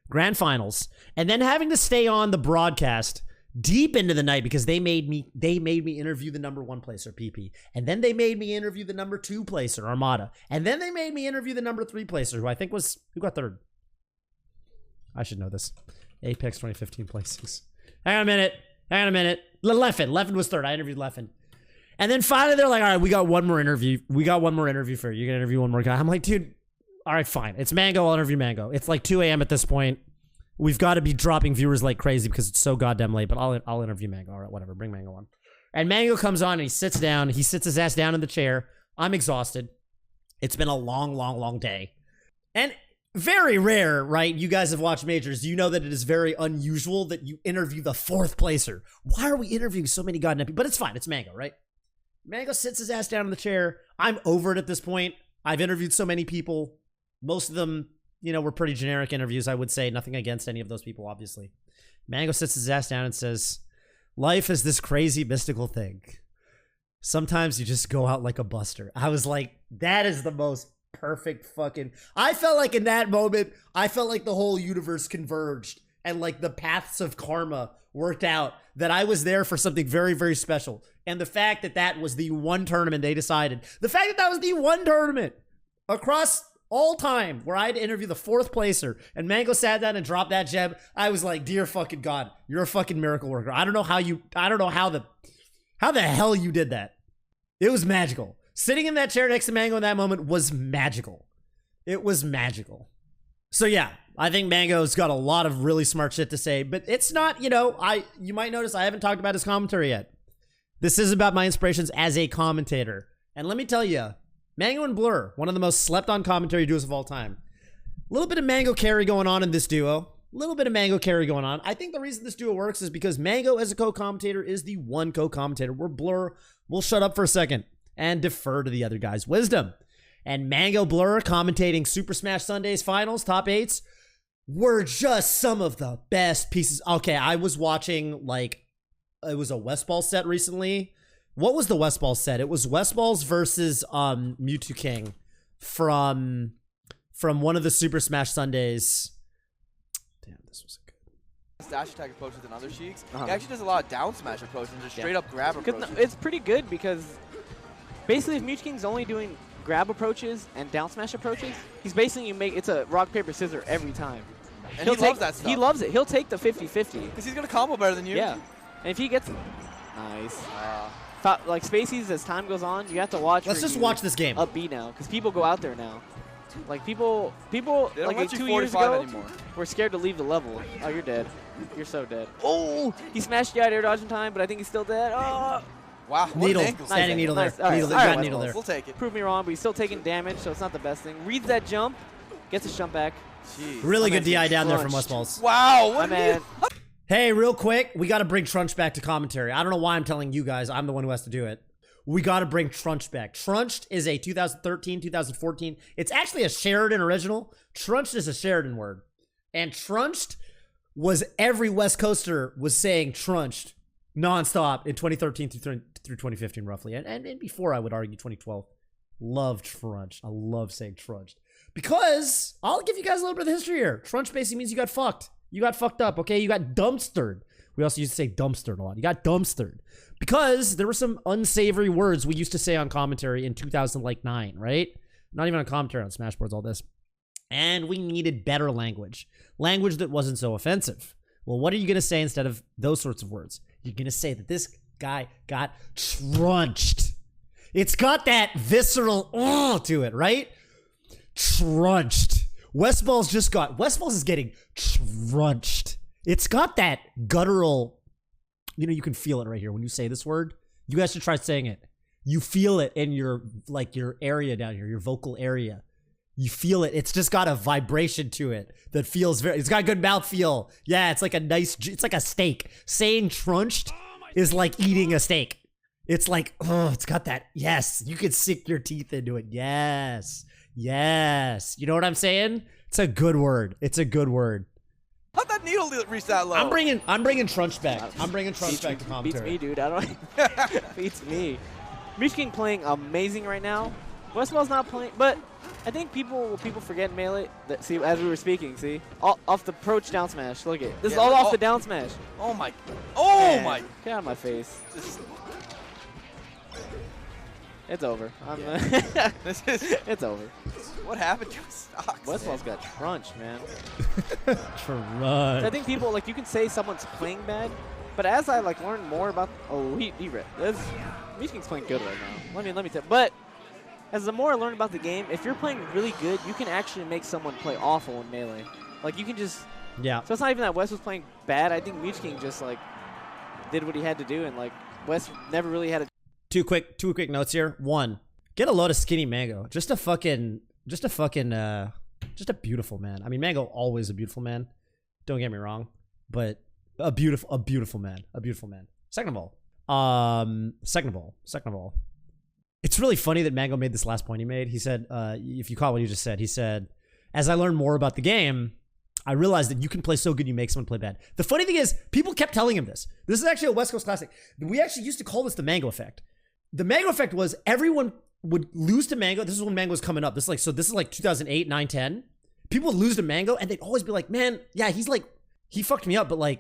Grand Finals, and then having to stay on the broadcast deep into the night because they made me interview the number one placer, PP, and then they made me interview the number two placer, Armada, and then they made me interview the number three placer, who got third. I should know this. Apex 2015 placings. Hang on a minute. Leffen was third. I interviewed Leffen. And then finally they're like, all right, we got one more interview for you. You're gonna interview one more guy. I'm like, dude, all right, fine. It's Mango. I'll interview Mango. It's like 2 a.m. at this point. We've got to be dropping viewers like crazy because it's so goddamn late, but I'll interview Mango. All right, whatever. Bring Mango on. And Mango comes on and he sits down. He sits his ass down in the chair. I'm exhausted. It's been a long, long, long day. And very rare, right? You guys have watched majors. You know that it is very unusual that you interview the fourth placer. Why are we interviewing so many goddamn people? But it's fine. It's Mango, right? Mango sits his ass down in the chair. I'm over it at this point. I've interviewed so many people. Most of them, were pretty generic interviews, I would say. Nothing against any of those people, obviously. Mango sits his ass down and says, life is this crazy, mystical thing. Sometimes you just go out like a buster. I was like, that is the most perfect fucking... I felt like in that moment, I felt like the whole universe converged and like the paths of karma worked out, that I was there for something very, very special. And the fact that that was the one tournament they decided, the fact that that was the one tournament across all time where I had to interview the fourth placer and Mango sat down and dropped that gem, I was like, dear fucking God, you're a fucking miracle worker. I don't know how the hell you did that. It was magical. Sitting in that chair next to Mango in that moment was magical. It was magical. So yeah, I think Mango's got a lot of really smart shit to say, but it's not, you might notice I haven't talked about his commentary yet. This is about my inspirations as a commentator. And let me tell you, Mango and Blur, one of the most slept on commentary duos of all time. A little bit of Mango carry going on in this duo. I think the reason this duo works is because Mango as a co-commentator is the one co-commentator where Blur will shut up for a second and defer to the other guy's wisdom. and Mango Blur commentating Super Smash Sundays finals, top 8s, were just some of the best pieces. Okay, I was watching, like, it was a Westball set recently. What was the Westball set? It was Westballs versus Mewtwo King from one of the Super Smash Sundays. Damn, this was good. Dash attack approaches than other Sheiks. He actually does a lot of down smash approaches and just straight up grab approaches. It's pretty good because basically if Mewtwo King's only doing grab approaches and down smash approaches, he's basically it's a rock, paper, scissors every time. And he loves that stuff. He loves it. He'll take the 50-50. Because he's going to combo better than you. Yeah. And if he gets... Nice. Like Spaceys, as time goes on, you have to watch... Let's just watch this game. Up B now, because people go out there now. Like, people they don't like let you 2 years ago, anymore. were scared to leave the level. Oh, you're dead. You're so dead. Oh! He smashed you out air dodge in time, but I think he's still dead. Oh! Wow, what Needle. an angle. Standing needle there. Nice. All right. Needle, All right, got needle there. We'll take it. Prove me wrong, but he's still taking damage, so it's not the best thing. Reads that jump, gets his jump back. Jeez. Really good DI down there from crunched. Westballs. Wow, My what man. Hey, real quick, we got to bring Trunch back to commentary. I don't know why I'm telling you guys. I'm the one who has to do it. We got to bring Trunch back. Trunched is a 2013, 2014. It's actually a Sheridan original. Trunched is a Sheridan word. And Trunched was every West Coaster was saying Trunched nonstop in 2013 through 2015 roughly. And before, I would argue 2012. Love Trunch. I love saying Trunched. Because I'll give you guys a little bit of history here. Trunch basically means you got fucked. You got fucked up, okay? You got dumpstered. We also used to say dumpstered a lot. You got dumpstered. Because there were some unsavory words we used to say on commentary in 2009, right? Not even on commentary, on Smashboards, all this. And we needed better language. Language that wasn't so offensive. Well, what are you going to say instead of those sorts of words? You're going to say that this guy got trunched. It's got that visceral to it, right? Trunched. Westballs is getting trunched. It's got that guttural, you can feel it right here when you say this word. You guys should try saying it. You feel it in your area down here, your vocal area. You feel it. It's just got a vibration to it that feels it's got a good mouth feel. Yeah, it's like it's like a steak. Saying trunched is like eating a steak. It's like, it's got that, yes, you can sink your teeth into it. Yes. Yes. You know what I'm saying? It's a good word. It's a good word. How'd that needle reach that low? I'm bringing Trunch back. I'm bringing Trunch back to commentary. Beats me, dude. I don't... Beats me. Mewtwo King playing amazing right now. Westball's not playing, but I think people forget in Melee. That, see, as we were speaking, see? Off the approach down smash. Look at it. This is all off the down smash. Oh, my. Oh, Man, my. Get out of my face. It's over. It's over. What happened to his stocks? Westball's got trunched, man. Trunch. I think people, you can say someone's playing bad, but as I, learn more about... Oh, he read. Mewtwo King's playing good right now. Let me tell you. But as the more I learn about the game, if you're playing really good, you can actually make someone play awful in Melee. You can just... Yeah. So it's not even that West was playing bad. I think Mewtwo King just, did what he had to do, and, West never really had a... Two quick notes here. One, get a load of skinny Mango. Just a beautiful man. I mean, Mango always a beautiful man. Don't get me wrong, but a beautiful man. Second of all, it's really funny that Mango made this last point he made. He said, if you caught what he just said, he said, as I learned more about the game, I realized that you can play so good you make someone play bad. The funny thing is, people kept telling him this. This is actually a West Coast classic. We actually used to call this the Mango effect. The Mango effect was everyone would lose to Mango. This is when Mango was coming up. This is like 2008, 9, 10. People would lose to Mango, and they'd always be like, man, yeah, he fucked me up, but I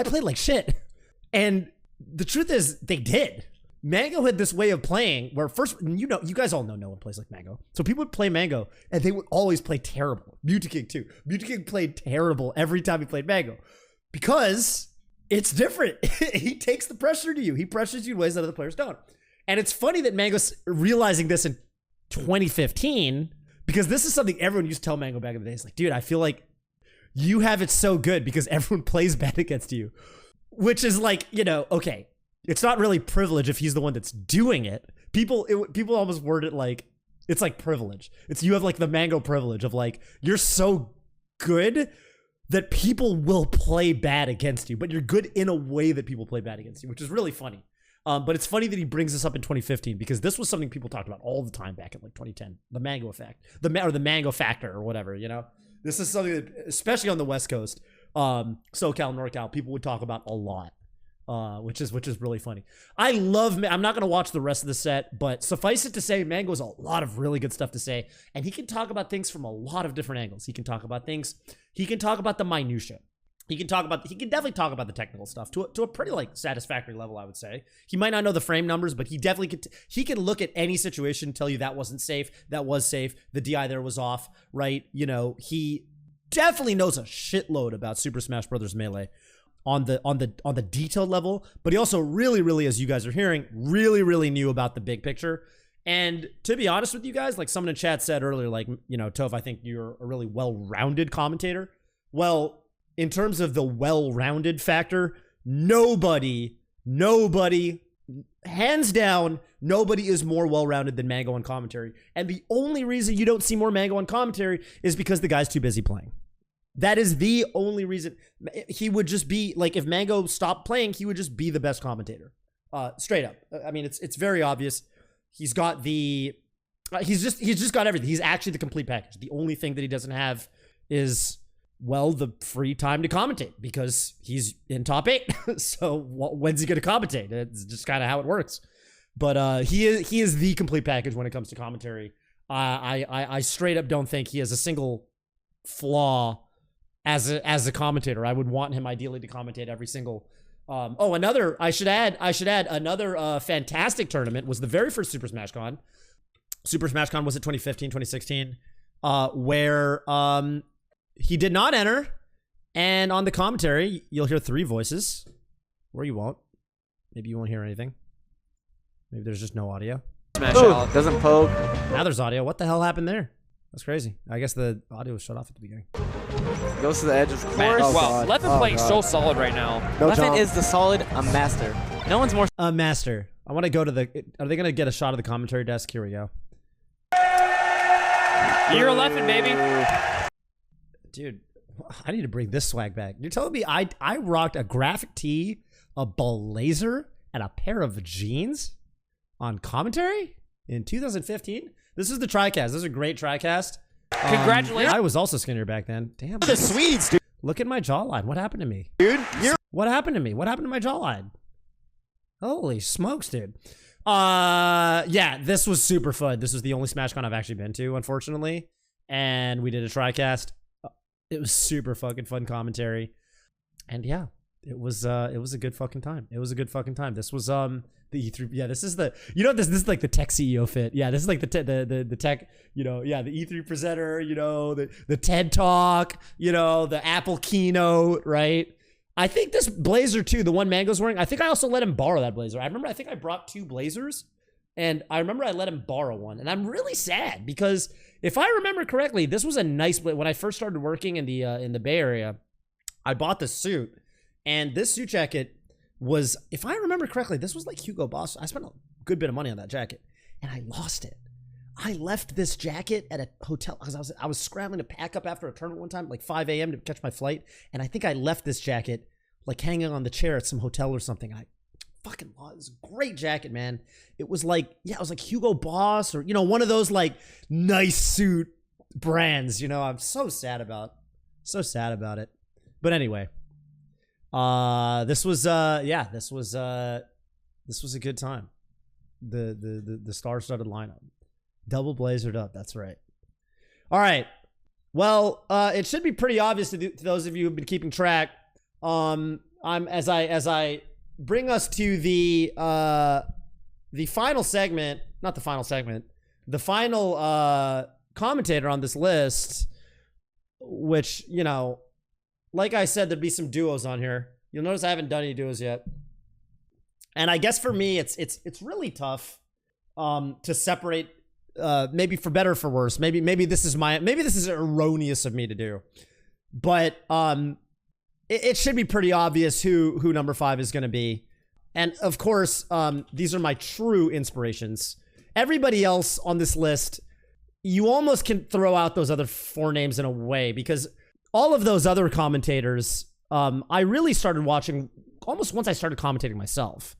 played like shit. And the truth is, they did. Mango had this way of playing where first, you guys all know no one plays like Mango. So people would play Mango, and they would always play terrible. Mewtwo King too. Mewtwo King played terrible every time he played Mango. Because it's different. He takes the pressure to you. He pressures you in ways that other players don't. And it's funny that Mango's realizing this in 2015, because this is something everyone used to tell Mango back in the day. It's like, dude, I feel like you have it so good because everyone plays bad against you. Which is okay, it's not really privilege if he's the one that's doing it. People almost word it like, it's like privilege. You have the Mango privilege of you're so good that people will play bad against you, but you're good in a way that people play bad against you, which is really funny. But it's funny that he brings this up in 2015 because this was something people talked about all the time back in like 2010. The mango effect, the mango factor or whatever, you know? This is something that, especially on the West Coast, SoCal, NorCal, people would talk about a lot, which is really funny. I'm not going to watch the rest of the set, but suffice it to say, Mango has a lot of really good stuff to say, and he can talk about things from a lot of different angles. He can talk about the minutia. He can definitely talk about the technical stuff to a pretty like satisfactory level, I would say. He might not know the frame numbers, but he definitely he can look at any situation, tell you that wasn't safe, that was safe, the DI there was off, right? You know, he definitely knows a shitload about Super Smash Bros. Melee on the detailed level, but he also really, as you guys are hearing, really knew about the big picture. And to be honest with you guys, like someone in chat said earlier, like, you know, Toph, I think you're a really well-rounded commentator. Well, in terms of the well-rounded factor, nobody, hands down, nobody is more well-rounded than Mango on commentary. And the only reason you don't see more Mango on commentary is because the guy's too busy playing. That is the only reason. He would just be, like, if Mango stopped playing, he would just be the best commentator. Straight up. I mean, it's very obvious. He's got he's just got everything. He's actually the complete package. The only thing that he doesn't have is, well, the free time to commentate because he's in top 8. So when's he going to commentate? It's just kind of how it works. But he is the complete package when it comes to commentary. I straight up don't think he has a single flaw as a commentator. I would want him ideally to commentate every single. I should add another fantastic tournament was the very first Super Smash Con. Super Smash Con was it 2015, 2016, where he did not enter, and on the commentary, you'll hear 3 voices, or you won't. Maybe you won't hear anything. Maybe there's just no audio. Smash out. Doesn't poke. Now there's audio. What the hell happened there? That's crazy. I guess the audio was shut off at the beginning. Goes to the edge of course. Wow, Leffen playing so solid right now. Leffen is the solid master. No one's more. A master. I want to go to the. Are they going to get a shot of the commentary desk? Here we go. You're a Leffen, baby. Dude, I need to bring this swag back. You're telling me I rocked a graphic tee, a blazer, and a pair of jeans on commentary in 2015? This is the TriCast. This is a great TriCast. Congratulations. I was also skinnier back then. Damn. The Swedes, dude. Look at my jawline. What happened to me? Dude, what happened to me? What happened to my jawline? Holy smokes, dude. Yeah, this was super fun. This was the only SmashCon I've actually been to, unfortunately. And we did a TriCast. It was super fucking fun commentary. And yeah, it was a good fucking time. It was a good fucking time. This was the E3. Yeah, this is the, you know, this is like the tech CEO fit. Yeah, this is like the tech, you know, yeah, the E3 presenter, you know, the TED Talk, you know, the Apple keynote, right? I think this blazer too, the one Mango's wearing, I think I also let him borrow that blazer. I think I brought 2 blazers, and I remember I let him borrow one, and I'm really sad because if I remember correctly, this was a nice, when I first started working in the Bay Area, I bought this suit, and this suit jacket was, if I remember correctly, this was like Hugo Boss. I spent a good bit of money on that jacket, and I lost it. I left this jacket at a hotel because I was scrambling to pack up after a tournament one time, like 5 a.m. to catch my flight, and I think I left this jacket like hanging on the chair at some hotel or something. I fucking lost. It was a great jacket, man. It was like, yeah, it was like Hugo Boss or, you know, one of those like nice suit brands. You know, I'm so sad about it. But anyway, this was a good time. The star-studded lineup. Double blazered up, that's right. All right. Well, it should be pretty obvious to those of you who've been keeping track. As I bring us to the final segment, not the final segment, the final commentator on this list, which, you know, like I said, there'd be some duos on here. You'll notice I haven't done any duos yet. And I guess for me, it's really tough to separate, maybe for better or for worse. Maybe this is erroneous of me to do. But it should be pretty obvious who number 5 is going to be. And of course, these are my true inspirations. Everybody else on this list, you almost can throw out those other 4 names in a way, because all of those other commentators, I really started watching almost once I started commentating myself.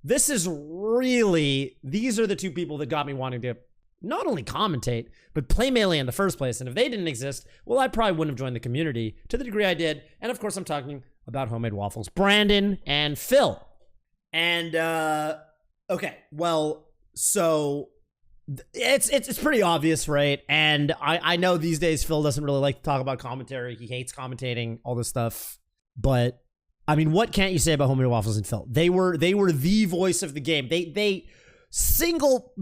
This is really, these are the two people that got me wanting to not only commentate, but play Melee in the first place. And if they didn't exist, well, I probably wouldn't have joined the community to the degree I did. And of course, I'm talking about Homemade Waffles, Brandon and Phil. And, okay, well, so it's pretty obvious, right? And I know these days Phil doesn't really like to talk about commentary. He hates commentating, all this stuff. But I mean, what can't you say about Homemade Waffles and Phil? They were the voice of the game. They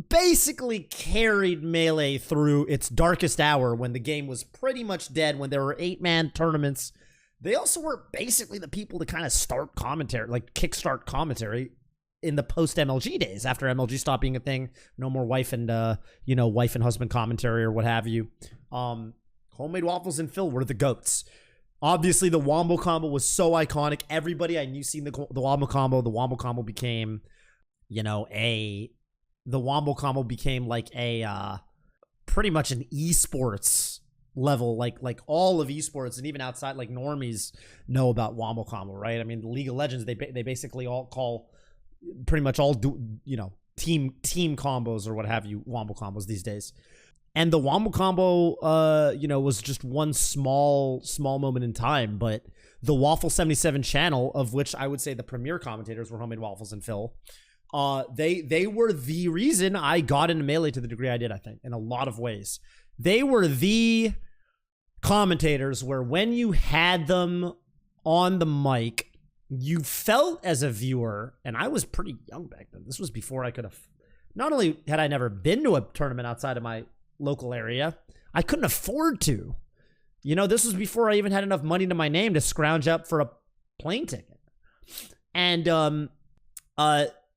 basically carried Melee through its darkest hour when the game was pretty much dead, when there were 8-man tournaments. They also were basically the people to kind of start commentary, like kickstart commentary in the post MLG days, after MLG stopped being a thing. No more wife and husband commentary or what have you. Homemade Waffles and Phil were the GOATs. Obviously, the Wombo combo was so iconic. Everybody I knew seen the Wombo combo. The Wombo combo became, like a pretty much an esports level, like all of esports, and even outside, like normies know about Wombo combo, right? I mean, the League of Legends, they basically all call, pretty much all do, team combos or what have you, Wombo combos these days. And the Wombo combo, was just one small moment in time. But the Waffle 77 channel, of which I would say the premier commentators were Homemade Waffles and Phil, they were the reason I got into Melee to the degree I did, I think, in a lot of ways. They were the commentators where when you had them on the mic, you felt as a viewer, and I was pretty young back then. This was before I could have, not only had I never been to a tournament outside of my local area, I couldn't afford to. This was before I even had enough money to my name to scrounge up for a plane ticket. And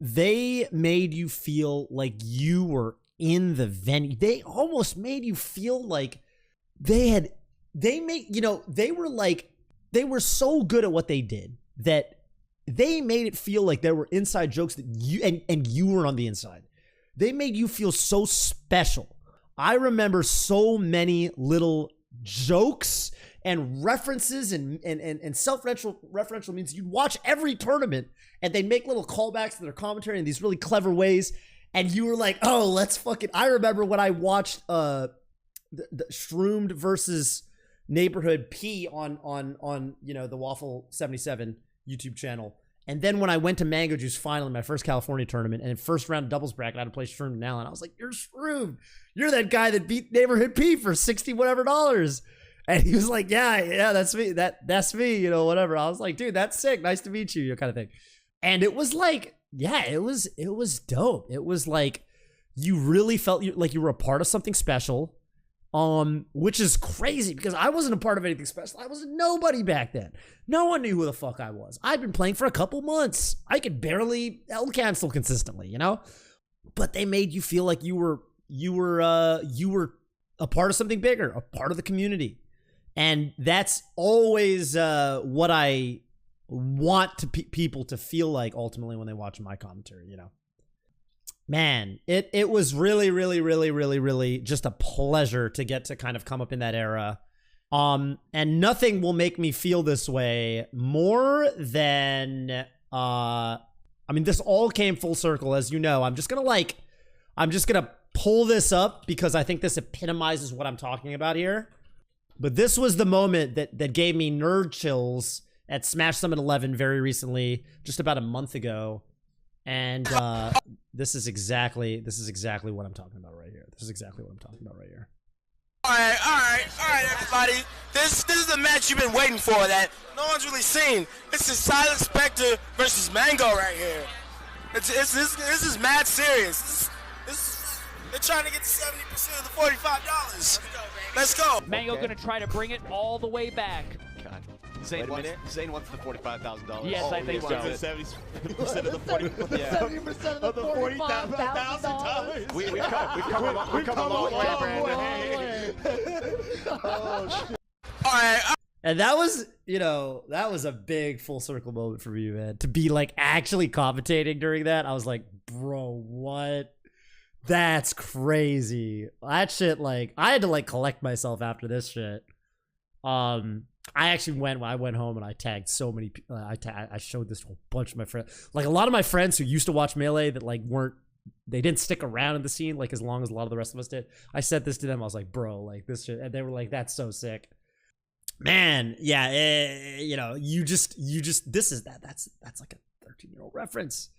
they made you feel like you were in the venue. They almost made you feel like they were so good at what they did that they made it feel like there were inside jokes that you were on the inside. They made you feel so special. I remember so many little jokes and references and self-referential means. You'd watch every tournament and they'd make little callbacks to their commentary in these really clever ways. And you were like, oh, let's fucking... I remember when I watched the Shroomed versus Neighborhood P on the Waffle 77 YouTube channel. And then when I went to Mango Juice finally, my first California tournament, and in first round of doubles bracket, I had to play Shroomed and Allen. I was like, you're Shroomed. You're that guy that beat Neighborhood P for $60 whatever. And he was like, yeah, that's me. That's me, whatever. I was like, dude, that's sick. Nice to meet you, kind of thing. And it was like, yeah, it was dope. It was like you really felt like you were a part of something special, which is crazy because I wasn't a part of anything special. I was nobody back then. No one knew who the fuck I was. I'd been playing for a couple months. I could barely cancel consistently, But they made you feel like you were a part of something bigger, a part of the community, and that's always what I want people to feel like ultimately when they watch my commentary. Man, it was really, really, really, really, really just a pleasure to get to kind of come up in that era. And nothing will make me feel this way more than, this all came full circle, as you know. I'm just gonna pull this up because I think this epitomizes what I'm talking about here. But this was the moment that gave me nerd chills at Smash Summit 11 very recently, just about a month ago. And this is exactly what I'm talking about right here. All right, everybody. This is the match you've been waiting for that no one's really seen. This is Silent Spectre versus Mango right here. This is mad serious. They're trying to get 70% of the $45. Let's go. Mango gonna try to bring it all the way back. God. Zane wants the $45,000. Yes, I think so. 70% of the 70% of the $40,000. We come a long way, Brandon. Oh, shit. All right. And that was a big full circle moment for me, man. To be like actually commentating during that, I was like, bro, what? That's crazy. That shit, like, I had to like collect myself after this shit. I actually went home and I tagged so many people. I showed this to a bunch of my friends. Like a lot of my friends who used to watch Melee that like they didn't stick around in the scene like as long as a lot of the rest of us did. I said this to them. I was like, bro, like this shit. And they were like, that's so sick. Man, yeah, you know, you just this is that's like a 13-year-old reference.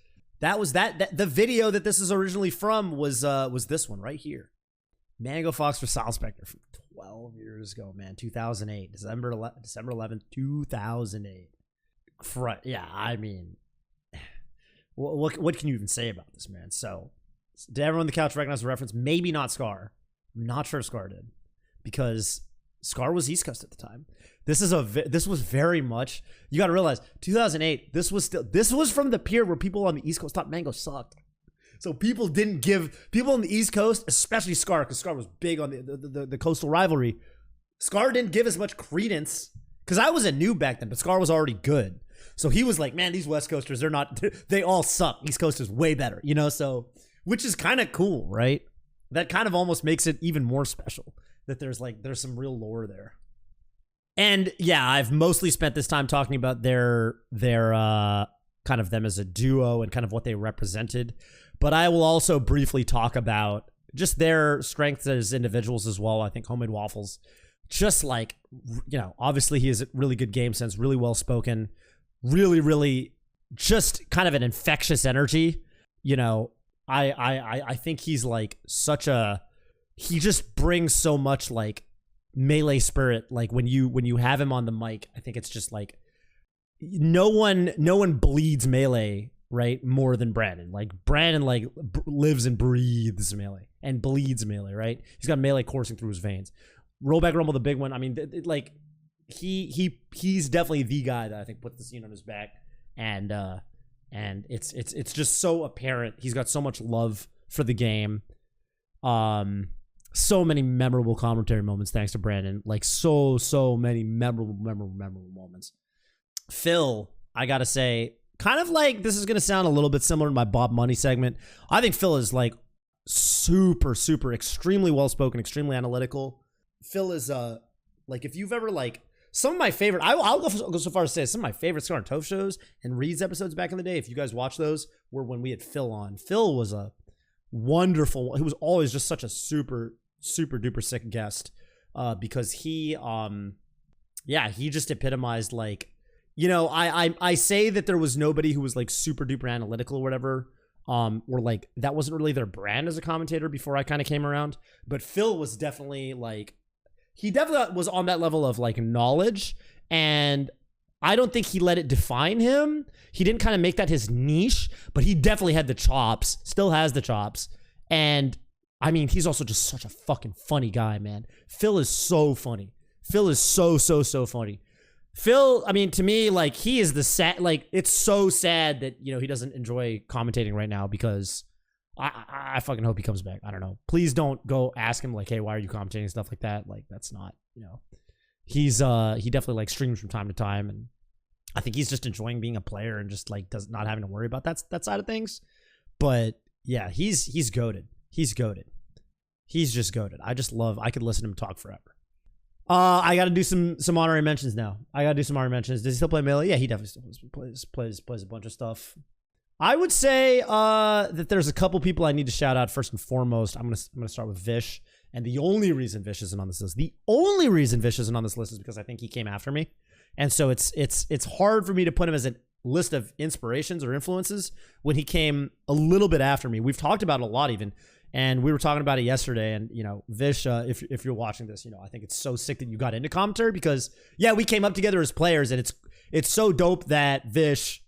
That was that the video that this is originally from was this one right here. Mango Fox for Sal Spectre from 12 years ago, man. 2008, December 11th, 2008. Yeah, I mean, what can you even say about this, man? So, did everyone on the couch recognize the reference? Maybe not Scar. I'm not sure Scar did, because Scar was East Coast at the time. This was very much, you got to realize, 2008. This was from the period where people on the East Coast thought Mango sucked. So people didn't give people on the East Coast, especially Scar, because Scar was big on the coastal rivalry. Scar didn't give as much credence, because I was a noob back then, but Scar was already good. So he was like, man, these West Coasters, they all suck. East Coast is way better, you know? So, which is kind of cool, right? That kind of almost makes it even more special that there's some real lore there. And yeah, I've mostly spent this time talking about their kind of them as a duo and kind of what they represented. But I will also briefly talk about just their strengths as individuals as well. I think Homemade Waffles, just like, you know, obviously he has a really good game sense, really well spoken, really, really just kind of an infectious energy. You know, I think he's like he just brings so much like Melee spirit. Like when you have him on the mic, I think it's just like no one bleeds Melee, right, more than Brandon. Like Brandon like lives and breathes Melee and bleeds Melee, right? He's got Melee coursing through his veins. Rollback Rumble, the big one. I mean, like he's definitely the guy that I think put the scene on his back, and it's just so apparent. He's got so much love for the game. So many memorable commentary moments thanks to Brandon. Like so many memorable moments. Phil, I gotta say, kind of like, this is gonna sound a little bit similar to my Bob Money segment. I think Phil is like super extremely well spoken, extremely analytical. Phil is like, if you've ever like some of my favorite, I'll go so far as to say some of my favorite Scar and Toph shows and Reed's episodes back in the day, if you guys watch those, were when we had Phil on. Phil was a wonderful, he was always just such a super duper sick guest, because he just epitomized, like, you know, I say that there was nobody who was like super duper analytical or whatever, or like that wasn't really their brand as a commentator before I kind of came around, but Phil was definitely like, he definitely was on that level of like knowledge, and I don't think he let it define him. He didn't kind of make that his niche, but he definitely had the chops, still has the chops. And I mean, he's also just such a fucking funny guy, man. Phil is so funny. Phil is so funny. Phil, I mean, to me, like, he is the sad, like, it's so sad that, you know, he doesn't enjoy commentating right now, because I fucking hope he comes back. I don't know. Please don't go ask him, like, hey, why are you commentating, stuff like that. Like, that's not, you know, he definitely like streams from time to time, and I think he's just enjoying being a player and just like not having to worry about that side of things. But yeah, he's goated. He's goated. He's just goated. I could listen to him talk forever. I got to do some honorary mentions now. Does he still play Melee? Yeah, he definitely still plays a bunch of stuff. I would say that there's a couple people I need to shout out. First and foremost, I'm gonna start with Vish, and the only reason Vish isn't on this list, is because I think he came after me, and so it's hard for me to put him as a list of inspirations or influences when he came a little bit after me. We've talked about it a lot even. And we were talking about it yesterday, and, you know, Vish, if you're watching this, you know, I think it's so sick that you got into commentary, because, yeah, we came up together as players, and it's so dope that Vish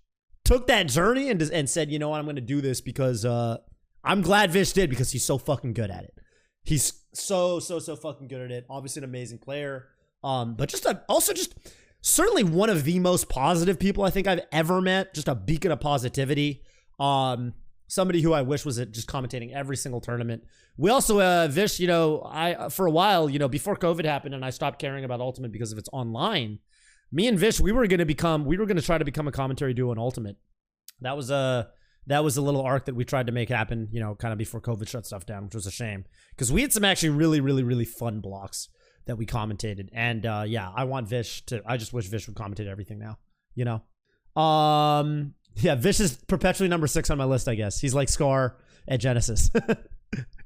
took that journey and said, you know what, I'm going to do this, because I'm glad Vish did, because he's so fucking good at it. He's so fucking good at it. Obviously an amazing player, but just certainly one of the most positive people I think I've ever met, just a beacon of positivity. Somebody who I wish was just commentating every single tournament. We also, Vish, you know, for a while, you know, before COVID happened and I stopped caring about Ultimate because of its online, me and Vish, we were going to try to become a commentary duo in Ultimate. That was a little arc that we tried to make happen, you know, kind of before COVID shut stuff down, which was a shame, because we had some actually really fun blocks that we commentated. And yeah, I want Vish to. I just wish Vish would commentate everything now. You know. Yeah, Vish is perpetually number 6 on my list. I guess he's like Scar at Genesis.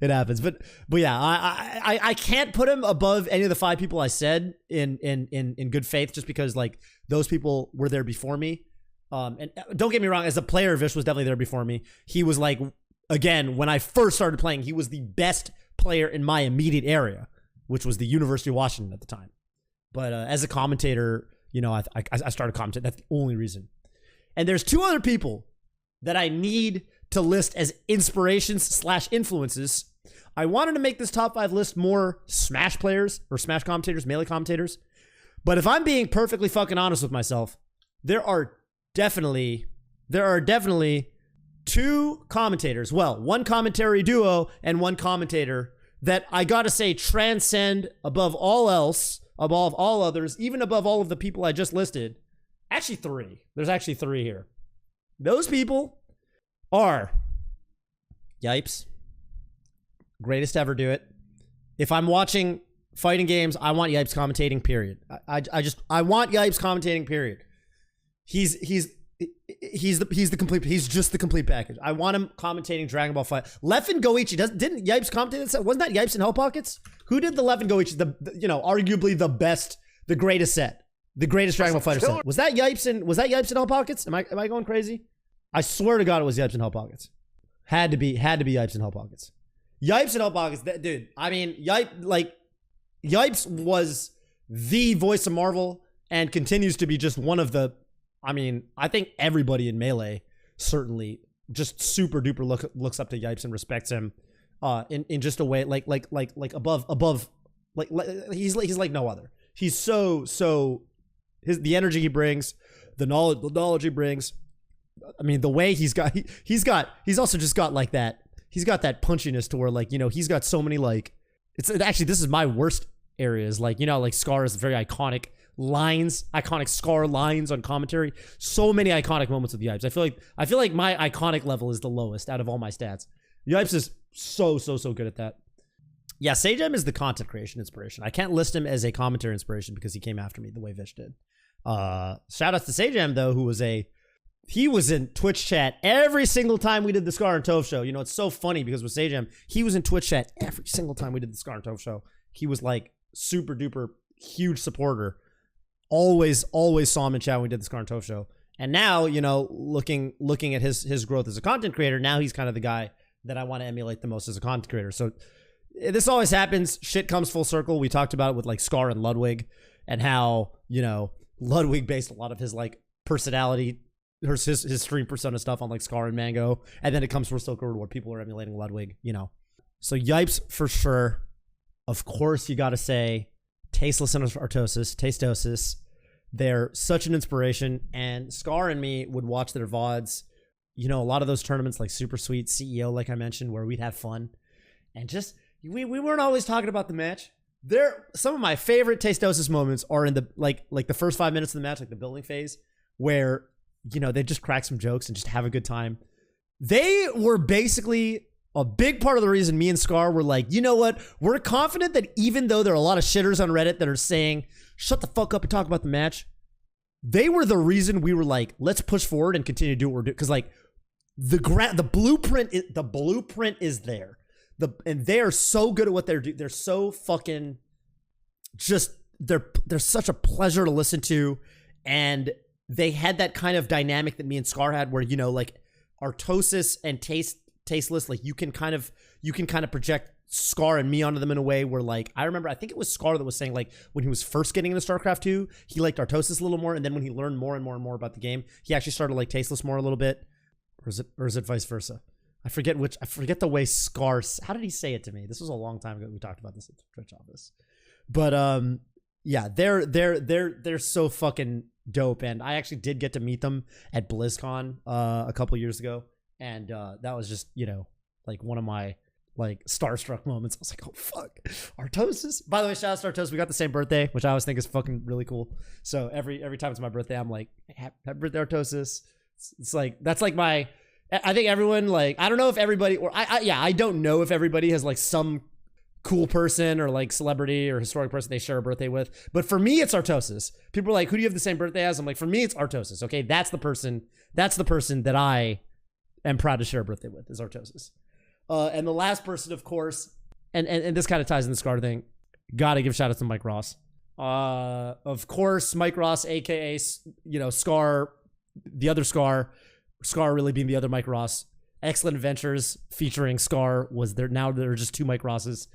It happens, but yeah, I can't put him above any of the 5 people I said in good faith, just because like those people were there before me. And don't get me wrong, as a player, Vish was definitely there before me. He was like, again, when I first started playing, he was the best player in my immediate area, which was the University of Washington at the time. But as a commentator, you know, I started commentating. That's the only reason. And there's 2 other people that I need to list as inspirations / influences. I wanted to make this top 5 list more Smash players or Smash commentators, Melee commentators. But if I'm being perfectly fucking honest with myself, there are definitely 2 commentators. Well, 1 commentary duo and 1 commentator that I gotta say transcend above all else, above all others, even above all of the people I just listed. Actually 3. There's actually 3 here. Those people are Yipes. Greatest to ever do it. If I'm watching fighting games, I want Yipes commentating, period. I want Yipes commentating, period. He's the complete, he's just the complete package. I want him commentating Dragon Ball Fight. Leffen Goichi, didn't Yipes commentate that? Wasn't that Yipes in Hell Pockets? Who did the Leffen Goichi, you know, arguably the best, the greatest set? The greatest Dragon Ball Fighter set. Was that Yipes in Hell Pockets? Am I going crazy? I swear to God it was Yipes in Hell Pockets. Had to be Yipes in Hell Pockets. Yipes in Hell Pockets, dude. I mean, Yipes was the voice of Marvel and continues to be just one of the, I mean, I think everybody in Melee certainly just super duper looks up to Yipes and respects him in just a way like above he's like no other. He's so the energy he brings, the knowledge he brings. I mean, the way he's also just got like that. He's got that punchiness to where, like, you know, he's got so many, like, it's actually, this is my worst areas. Like, you know, like Scar is very iconic Scar lines on commentary. So many iconic moments with Yipes. I feel like my iconic level is the lowest out of all my stats. Yipes is so good at that. Yeah, Sagem is the content creation inspiration. I can't list him as a commentary inspiration because he came after me the way Vish did. Shout outs to Sagem, though, who was he was in Twitch chat every single time we did the Scar and Toph show. You know, it's so funny because with Sagem, he was in Twitch chat every single time we did the Scar and Toph show. He was like super duper huge supporter. Always saw him in chat when we did the Scar and Toph show. And now, you know, looking at his growth as a content creator, now he's kind of the guy that I want to emulate the most as a content creator. So this always happens. Shit comes full circle. We talked about it with like Scar and Ludwig and how, you know, Ludwig based a lot of his like personality, his stream persona stuff on like Scar and Mango, and then it comes full circle where people are emulating Ludwig, you know. So Yipes for sure. Of course, you got to say Tasteless and Tastosis. They're such an inspiration, and Scar and me would watch their VODs. You know, a lot of those tournaments like Super Sweet, CEO, like I mentioned, where we'd have fun, and just we weren't always talking about the match. Some of my favorite Tastosis moments are in the like the first 5 minutes of the match, like the building phase, where, you know, they just crack some jokes and just have a good time. They were basically a big part of the reason me and Scar were like, you know what? We're confident that even though there are a lot of shitters on Reddit that are saying, shut the fuck up and talk about the match, they were the reason we were like, let's push forward and continue to do what we're doing. Because like the blueprint is there. And they are so good at what they're doing. They're so fucking just, they're such a pleasure to listen to. And they had that kind of dynamic that me and Scar had where, you know, like Artosis and Tasteless, like you can kind of project Scar and me onto them in a way where, like, I remember, I think it was Scar that was saying, like, when he was first getting into StarCraft 2, he liked Artosis a little more, and then when he learned more and more and more about the game, he actually started to like Tasteless more a little bit. Or is it vice versa? I forget the way Scar, how did he say it to me? This was a long time ago. We talked about this at the Twitch office. But yeah, they're so fucking dope, and I actually did get to meet them at BlizzCon a couple years ago, and that was just, you know, like one of my like starstruck moments. I was like, oh fuck, Artosis. By the way, shout out to Artosis. We got the same birthday, which I always think is fucking really cool. So every time it's my birthday, I'm like, happy birthday, Artosis. It's like, that's like my, I think everyone, like, I don't know if everybody, or I don't know if everybody has like some cool person or like celebrity or historic person they share a birthday with. But for me, it's Artosis. People are like, who do you have the same birthday as? I'm like, for me, it's Artosis. Okay, that's the person that I am proud to share a birthday with, is Artosis. And the last person, of course, and this kind of ties in the Scar thing, gotta give shout out to Mike Ross. Of course, Mike Ross, aka Scar, the other Scar really being the other Mike Ross. Excellent Adventures featuring Scar was there. Now there are just 2 Mike Rosses.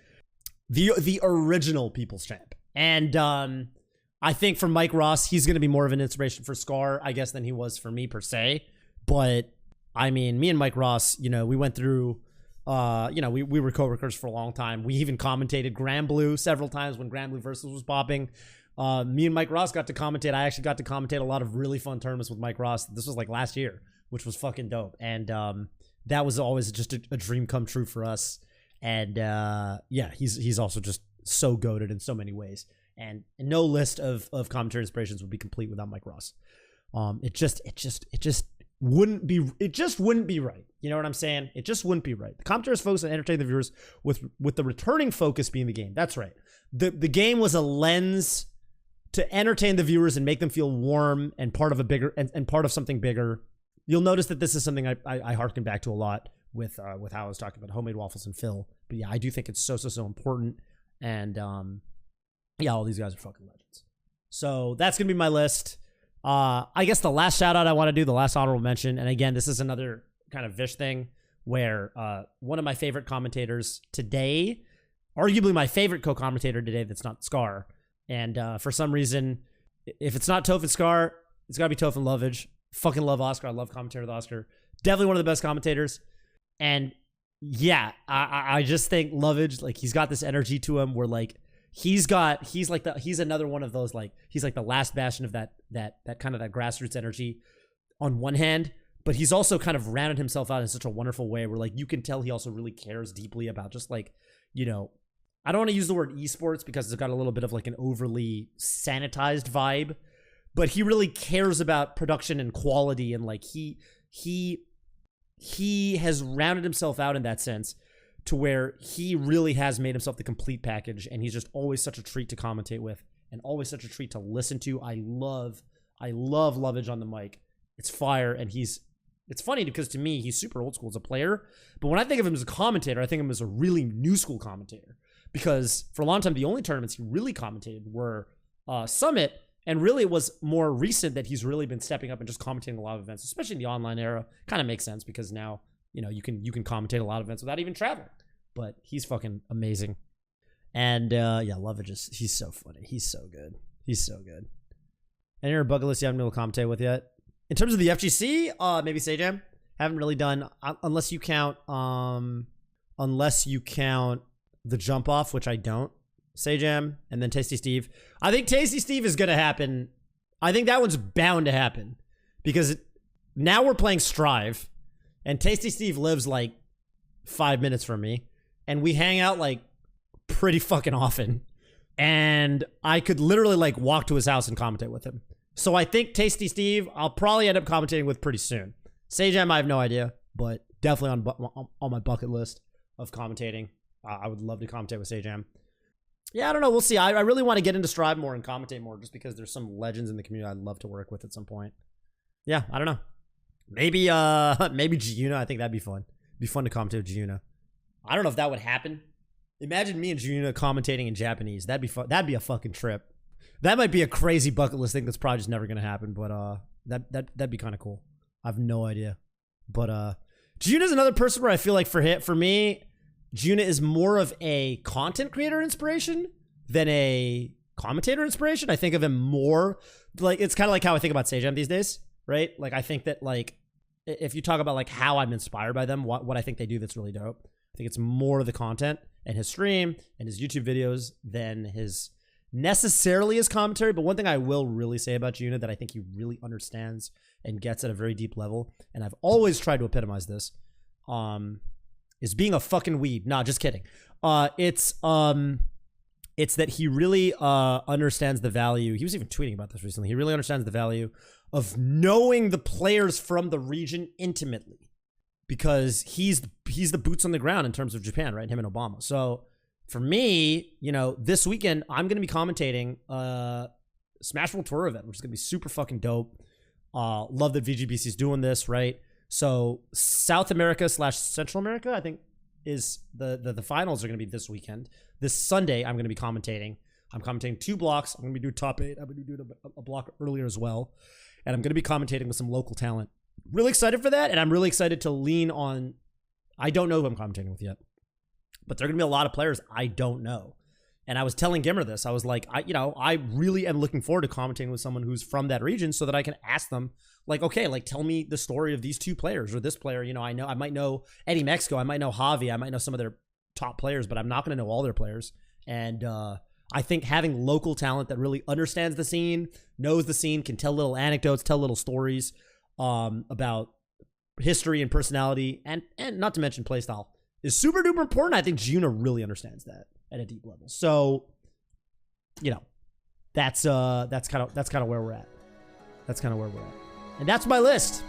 The original People's Champ. And I think for Mike Ross, he's going to be more of an inspiration for Scar, I guess, than he was for me per se. But I mean, me and Mike Ross, we went through, we were co-workers for a long time. We even commentated Grand Blue several times when Grand Blue Versus was popping. Me and Mike Ross got to commentate. I actually got to commentate a lot of really fun tournaments with Mike Ross. This was like last year, which was fucking dope. And that was always just a dream come true for us. And he's also just so goated in so many ways. And no list of commentary inspirations would be complete without Mike Ross. It just wouldn't be right. You know what I'm saying? It just wouldn't be right. The commentators focus on entertaining the viewers with the returning focus being the game. That's right. The game was a lens to entertain the viewers and make them feel warm and part of a bigger and part of something bigger. You'll notice that this is something I harken back to a lot with how I was talking about homemade waffles and Phil. But yeah, I do think it's so important. And all these guys are fucking legends. So that's gonna be my list. I guess the last shout out I want to do, the last honorable mention, and again, this is another kind of Vish thing where one of my favorite commentators today, arguably my favorite co-commentator today that's not Scar, and for some reason, if it's not Toph and Scar, it's gotta be Toph and Lovage. Fucking love Oscar. I love Commentator with Oscar. Definitely one of the best commentators. And yeah, I just think Lovage, like, he's got this energy to him where like he's another one of those, like, he's like the last bastion of that kind of that grassroots energy on one hand, but he's also kind of rounded himself out in such a wonderful way where like you can tell he also really cares deeply about just like, I don't want to use the word esports because it's got a little bit of like an overly sanitized vibe, but he really cares about production and quality, and like he has rounded himself out in that sense to where he really has made himself the complete package, and he's just always such a treat to commentate with and always such a treat to listen to. I love Lovage on the mic. It's fire, and it's funny because to me he's super old school as a player, but when I think of him as a commentator, I think of him as a really new school commentator, because for a long time the only tournaments he really commentated were Summit. And really, it was more recent that he's really been stepping up and just commentating a lot of events, especially in the online era. Kind of makes sense because now, you can commentate a lot of events without even traveling. But he's fucking amazing. And Lovage he's so funny. He's so good. He's so good. Any other bucket list you haven't been able to commentate with yet? In terms of the FGC, maybe Sajam. Haven't really done, unless you count the jump off, which I don't. Sajam, and then Tasty Steve. I think Tasty Steve is going to happen. I think that one's bound to happen because now we're playing Strive, and Tasty Steve lives like 5 minutes from me, and we hang out like pretty fucking often, and I could literally like walk to his house and commentate with him. So I think Tasty Steve, I'll probably end up commentating with pretty soon. Sajam, I have no idea, but definitely on my bucket list of commentating. I would love to commentate with Sajam. Yeah, I don't know. We'll see. I really want to get into Strive more and commentate more just because there's some legends in the community I'd love to work with at some point. Yeah, I don't know. Maybe Giuna. I think that'd be fun. It'd be fun to commentate with Giuna. I don't know if that would happen. Imagine me and Giuna commentating in Japanese. That'd be fun. That'd be a fucking trip. That might be a crazy bucket list thing that's probably just never gonna happen, but that'd be kind of cool. I have no idea. But Giuna's another person where I feel like for me, Giuna is more of a content creator inspiration than a commentator inspiration. I think of him more like, it's kind of like how I think about Sajam these days, right? Like, I think that like, if you talk about like how I'm inspired by them, what I think they do that's really dope, I think it's more of the content and his stream and his YouTube videos than his necessarily his commentary. But one thing I will really say about Giuna that I think he really understands and gets at a very deep level, and I've always tried to epitomize this, is being a fucking weeb. Nah, just kidding. It's that he really understands the value. He was even tweeting about this recently. He really understands the value of knowing the players from the region intimately, because he's the boots on the ground in terms of Japan, right? Him and Obama. So for me, you know, this weekend I'm gonna be commentating Smash World Tour event, which is gonna be super fucking dope. Love that VGBC is doing this, right? So South America / Central America, I think, is the finals are gonna be this weekend. This Sunday, I'm gonna be commentating. I'm commentating 2 blocks. I'm gonna be doing top 8. I'm gonna be doing a block earlier as well, and I'm gonna be commentating with some local talent. Really excited for that, and I'm really excited to lean on. I don't know who I'm commentating with yet, but there are gonna be a lot of players I don't know. And I was telling Gimmer this. I was like, I really am looking forward to commentating with someone who's from that region so that I can ask them, like, okay, like, tell me the story of these 2 players or this player. You know, I might know Eddie Mexico, I might know Javi, I might know some of their top players, but I'm not going to know all their players. And I think having local talent that really understands the scene, knows the scene, can tell little anecdotes, tell little stories about history and personality, and not to mention playstyle, is super duper important. I think Giuna really understands that at a deep level. So, you know, that's kind of where we're at. That's kind of where we're at. And that's my list.